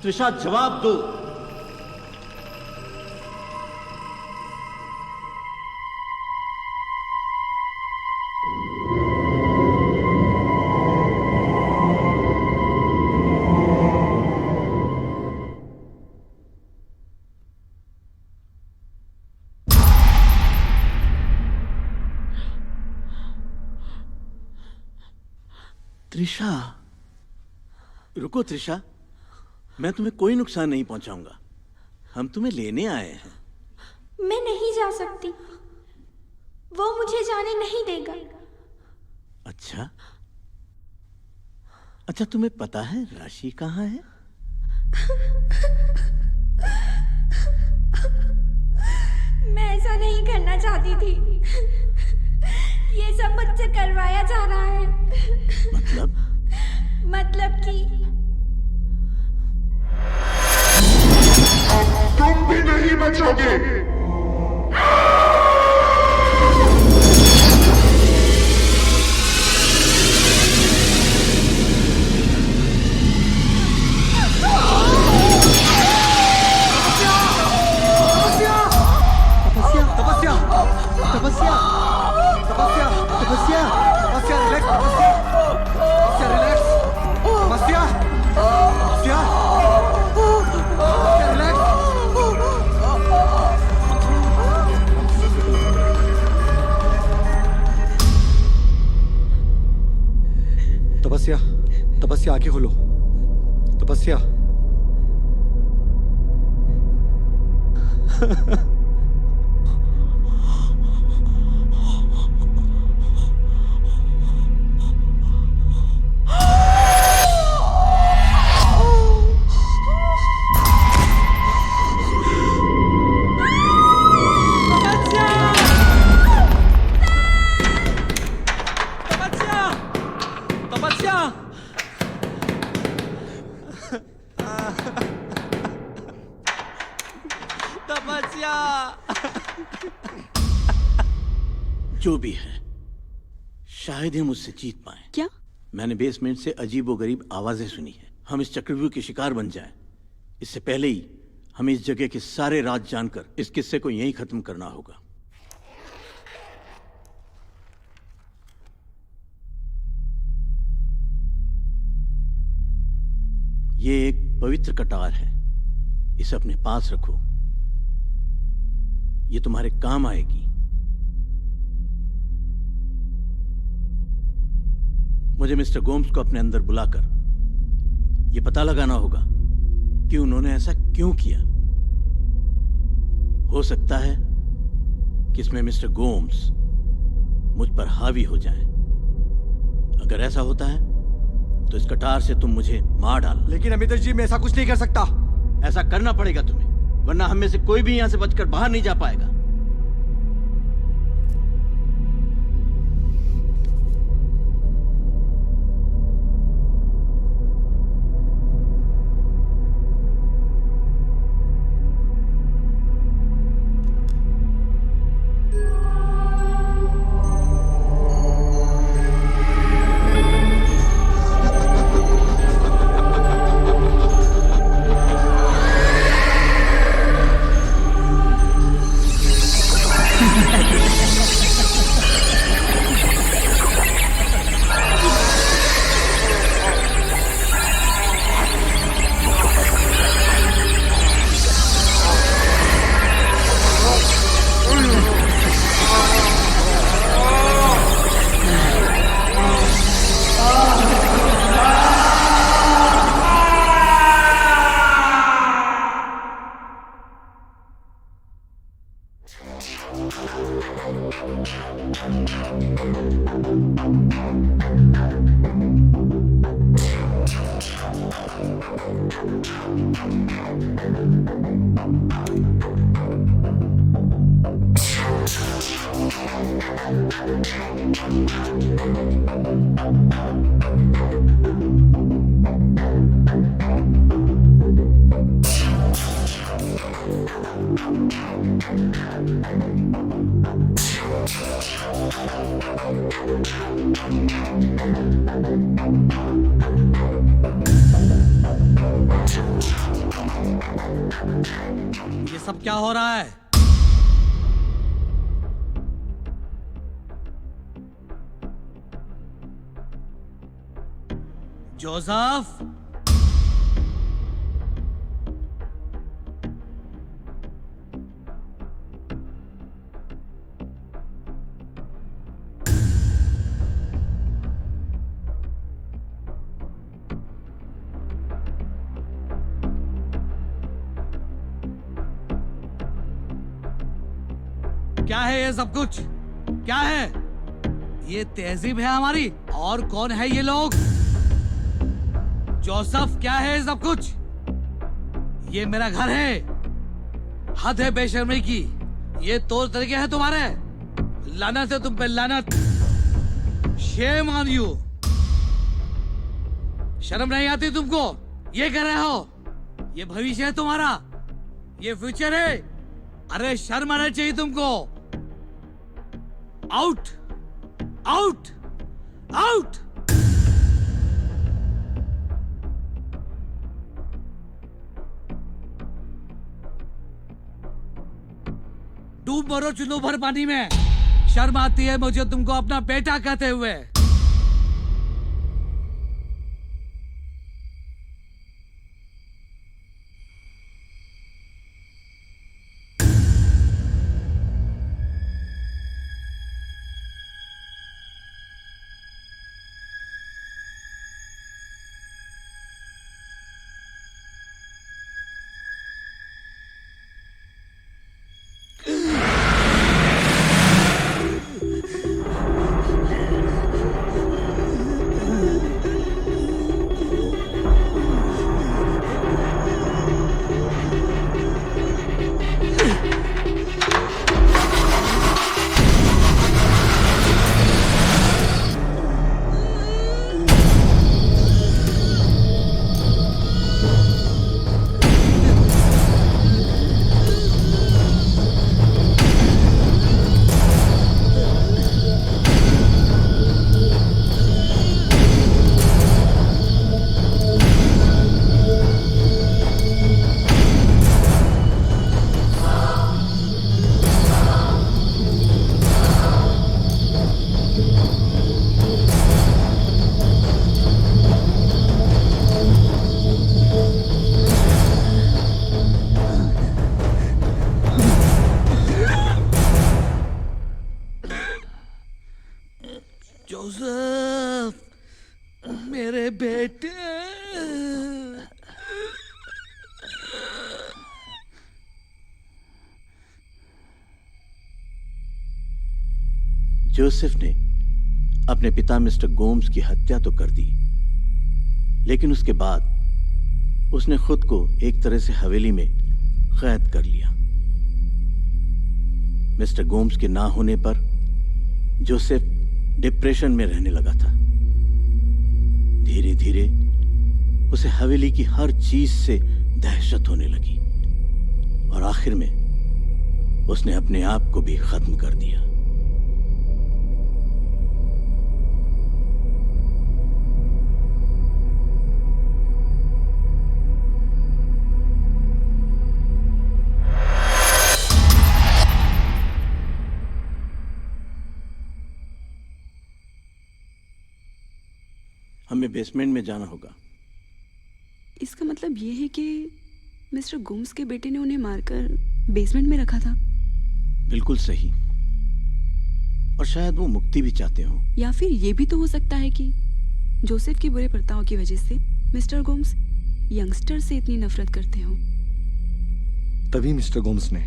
त्रिशा, जवाब दो। त्रिशा, रुको त्रिशा, मैं तुम्हें कोई नुकसान नहीं पहुंचाऊंगा। हम तुम्हें लेने आए हैं। मैं नहीं जा सकती, वो मुझे जाने नहीं देगा। अच्छा, अच्छा, तुम्हें पता है राशि कहाँ है? मैं ऐसा नहीं करना चाहती थी। ये सब मुझसे करवाया जा रहा है। मतलब कि तुम भी नहीं बचोगे। तपस्या, आंखें खोलो। तपस्या। जो भी है, शायद ही मुझसे जीत पाए। क्या? मैंने बेसमेंट से अजीबोगरीब आवाजें सुनी है। हम इस चक्रव्यूह के शिकार बन जाएं, इससे पहले ही हमें इस जगह के सारे राज जानकर इस किस्से को यहीं खत्म करना होगा। ये एक पवित्र कटार है, इसे अपने पास रखो, ये तुम्हारे काम आएगी। मुझे मिस्टर गोम्स को अपने अंदर बुलाकर यह पता लगाना होगा कि उन्होंने ऐसा क्यों किया। हो सकता है कि इसमें मिस्टर गोम्स मुझ पर हावी हो जाएं। अगर ऐसा होता है तो इस कटार से तुम मुझे मार डालना। लेकिन अमितेश जी, मैं ऐसा कुछ नहीं कर सकता। ऐसा करना पड़ेगा तुम्हें, वरना हम में से कोई भी यहां से बचकर बाहर नहीं जा पाएगा। ये सब क्या हो रहा है? जोसेफ, क्या है ये सब कुछ? क्या है ये? तहजीब है हमारी? और कौन है ये लोग? जोसेफ, क्या है ये सब कुछ? ये मेरा घर है। हद है बेशर्मी की। ये तौर तरीके हैं तुम्हारे। लानत है तुम पे, लानत। Shame on you. शर्म नहीं आती तुमको? ये कर रहे हो? ये भविष्य है तुम्हारा, ये फ्यूचर है। अरे शर्म आना चाहिए तुमको। Out, out, out. डूब मरो चुल्लू भर पानी में। शर्म आती है मुझे तुमको अपना बेटा कहते हुए। जोसेफ ने अपने पिता मिस्टर गोम्स की हत्या तो कर दी, लेकिन उसके बाद उसने खुद को एक तरह से हवेली में कैद कर लिया। मिस्टर गोम्स के ना होने पर जोसेफ डिप्रेशन में रहने लगा था। धीरे धीरे उसे हवेली की हर चीज से दहशत होने लगी और आखिर में उसने अपने आप को भी खत्म कर दिया। हमें बेसमेंट में जाना होगा। इसका मतलब ये है कि मिस्टर गोम्स के बेटे ने उन्हें मारकर बेसमेंट में रखा था। बिल्कुल सही। और शायद वो मुक्ति भी चाहते हो। या फिर ये भी तो हो सकता है कि जोसेफ के बुरे बर्ताव की वजह से मिस्टर गोम्स यंगस्टर से इतनी नफरत करते हो। तभी मिस्टर गोम्स ने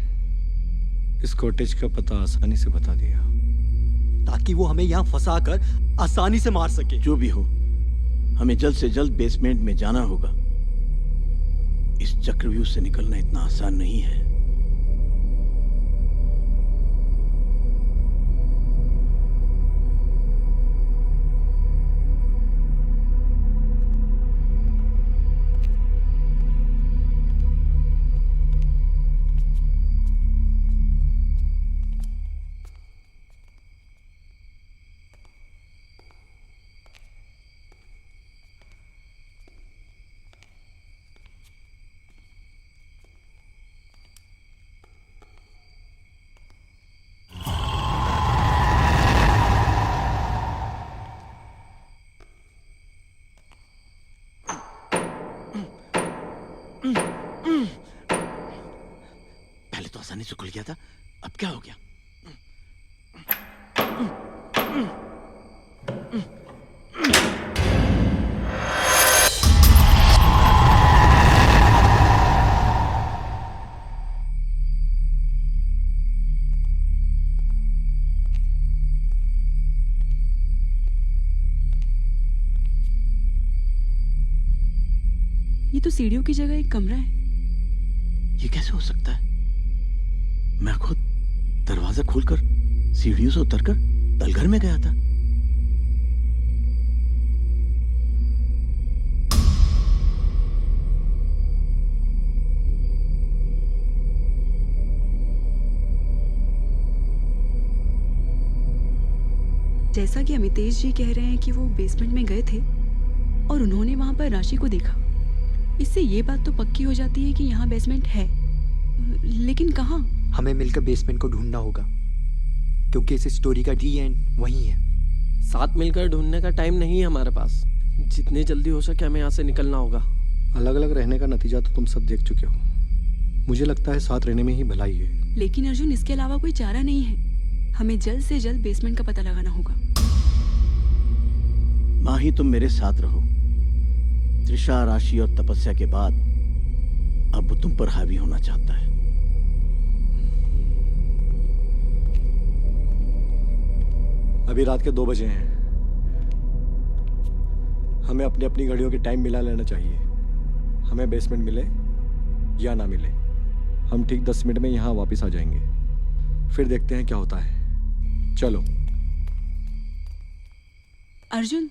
इस कॉटेज का पता आसानी से बता दिया, ताकि वो हमें यहाँ फंसा कर आसानी से मार सके। जो भी हो, हमें जल्द से जल्द बेसमेंट में जाना होगा। इस चक्रव्यूह से निकलना इतना आसान नहीं है। पहले तो आसानी से खुल गया था, अब क्या हो गया? ये तो सीढ़ियों की जगह एक कमरा है। ये कैसे हो सकता है? मैं खुद दरवाजा खोलकर सीढ़ियों से उतरकर तलघर में गया था। जैसा कि अमितेश जी कह रहे हैं कि वो बेसमेंट में गए थे और उन्होंने वहां पर राशि को देखा, इससे ये बात तो पक्की हो जाती है कि यहाँ बेसमेंट है, लेकिन कहाँ? हमें मिलकर बेसमेंट को ढूंढना होगा, क्योंकि इस स्टोरी का डी एंड वहीं है। साथ मिलकर ढूंढने का टाइम नहीं है हमारे पास। जितनी जल्दी हो सके हमें यहाँ से निकलना होगा। अलग अलग रहने का नतीजा तो तुम सब देख चुके हो। मुझे लगता है साथ रहने में ही भलाई है। लेकिन अर्जुन, इसके अलावा कोई चारा नहीं है। हमें जल्द से जल्द बेसमेंट का पता लगाना होगा। माही, तुम मेरे साथ रहो। त्रिशा, राशि और तपस्या के बाद अब वो तुम पर हावी होना चाहता है। अभी रात के 2 बजे हैं। हमें अपनी अपनी घड़ियों के टाइम मिला लेना चाहिए। हमें बेसमेंट मिले या ना मिले, हम ठीक 10 मिनट में यहाँ वापस आ जाएंगे। फिर देखते हैं क्या होता है। चलो। अर्जुन,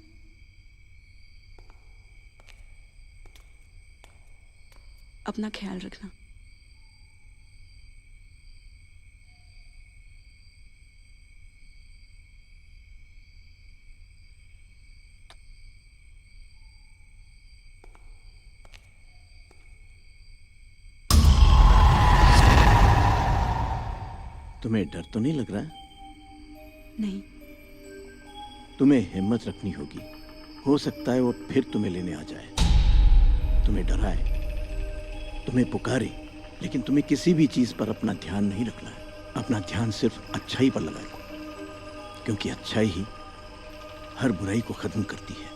अपना ख्याल रखना। तुम्हें डर तो नहीं लग रहा? नहीं। तुम्हें हिम्मत रखनी होगी। हो सकता है वो फिर तुम्हें लेने आ जाए, तुम्हें डराए, तुम्हें पुकारे, लेकिन तुम्हें किसी भी चीज पर अपना ध्यान नहीं रखना है। अपना ध्यान सिर्फ अच्छाई पर लगाए, क्योंकि अच्छाई ही हर बुराई को खत्म करती है।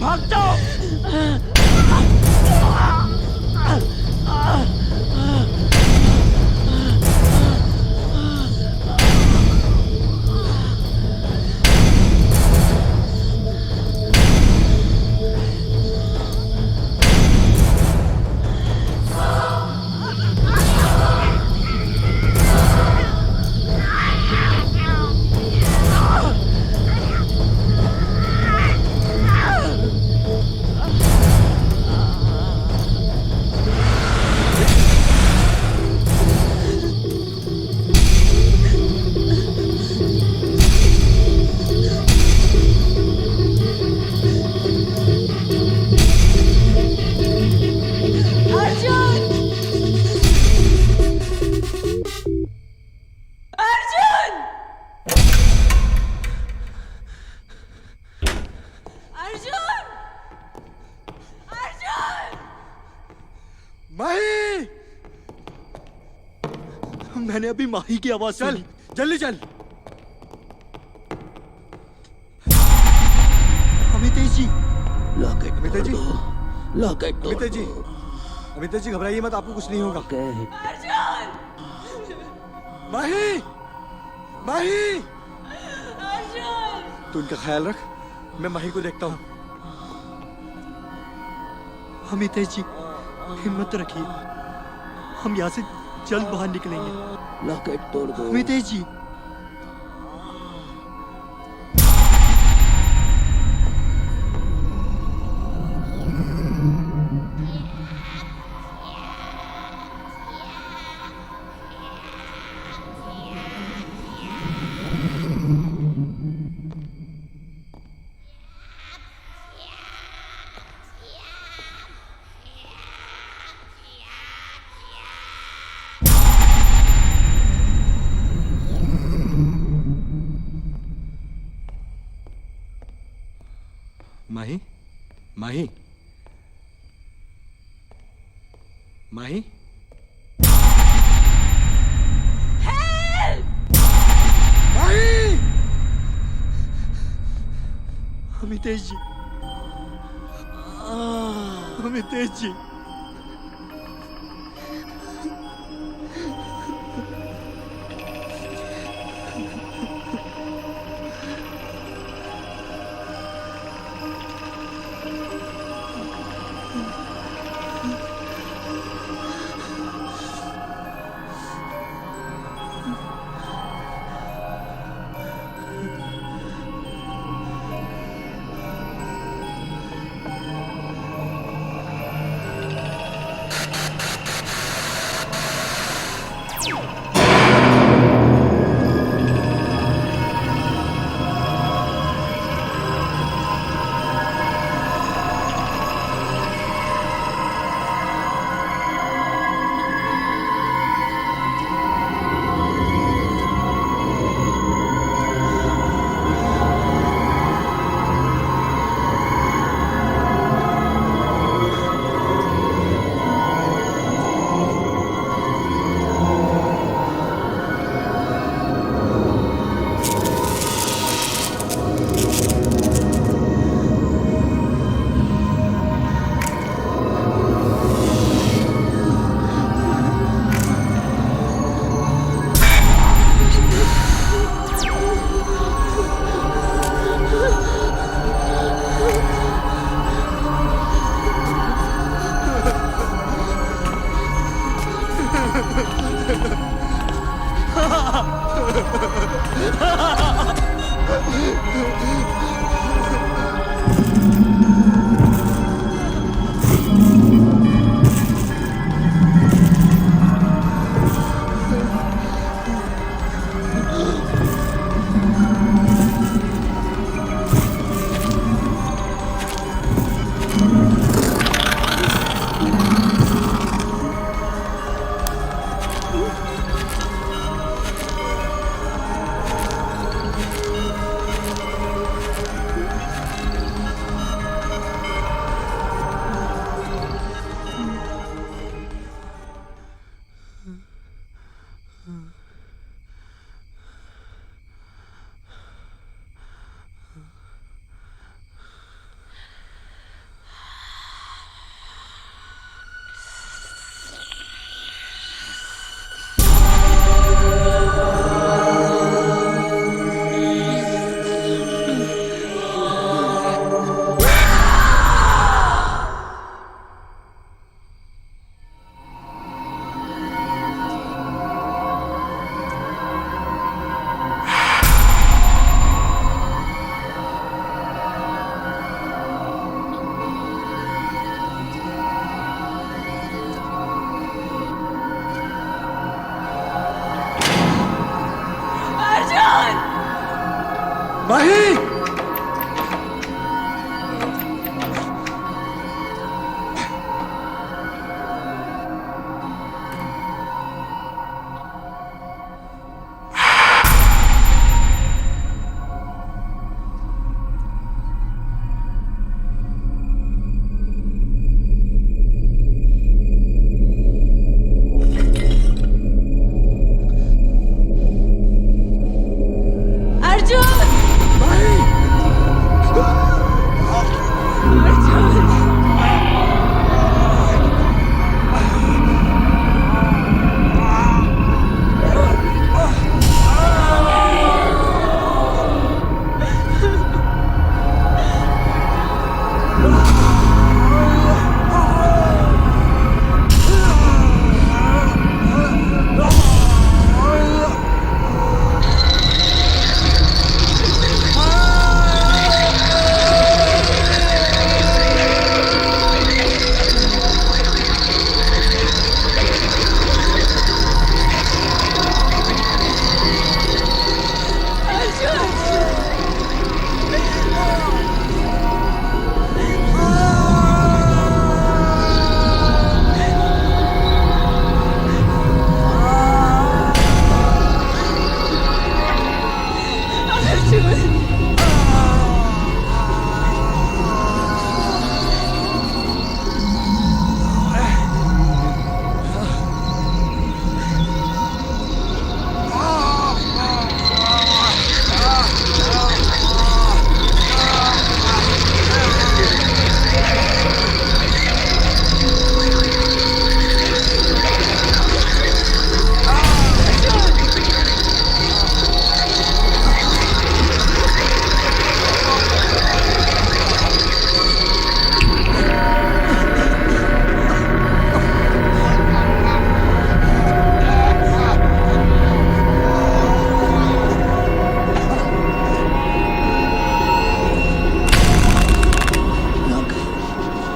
भाग जाओ। मैंने अभी माही की आवाज चल सुनी। जल्दी चल। अमितेश जी, लॉकेट अमितेश जी, लॉकेट तोड़ अमितेश जी, अमितेश जी घबराइए मत, आपको कुछ नहीं होगा। माही, माही, तू इनका ख्याल रख, मैं माही को देखता हूँ। अमितेश जी हिम्मत रखिए, हम यहाँ से जल्द बाहर निकलेंगे। लॉकेट तोड़ दो। अमितेश जी, माही, माही, माही, माही, अमितेश जी, अमितेश जी,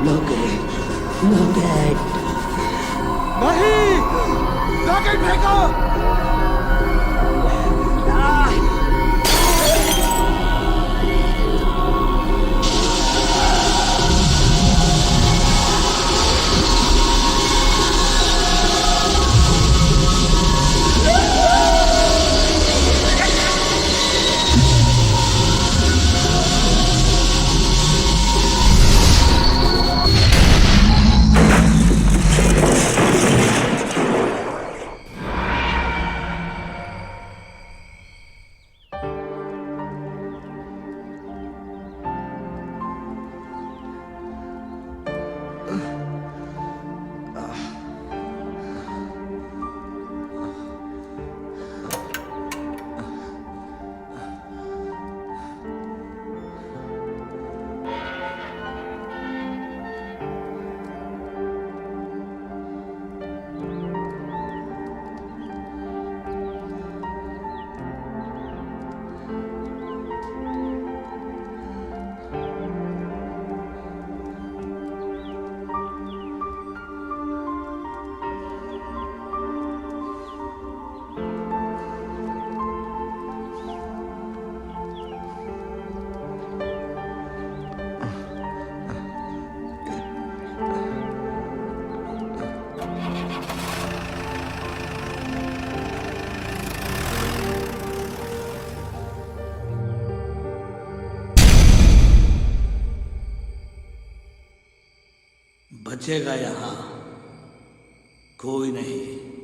Look it. नहीं रॉकेट फेंको बचेगा यहाँ कोई नहीं।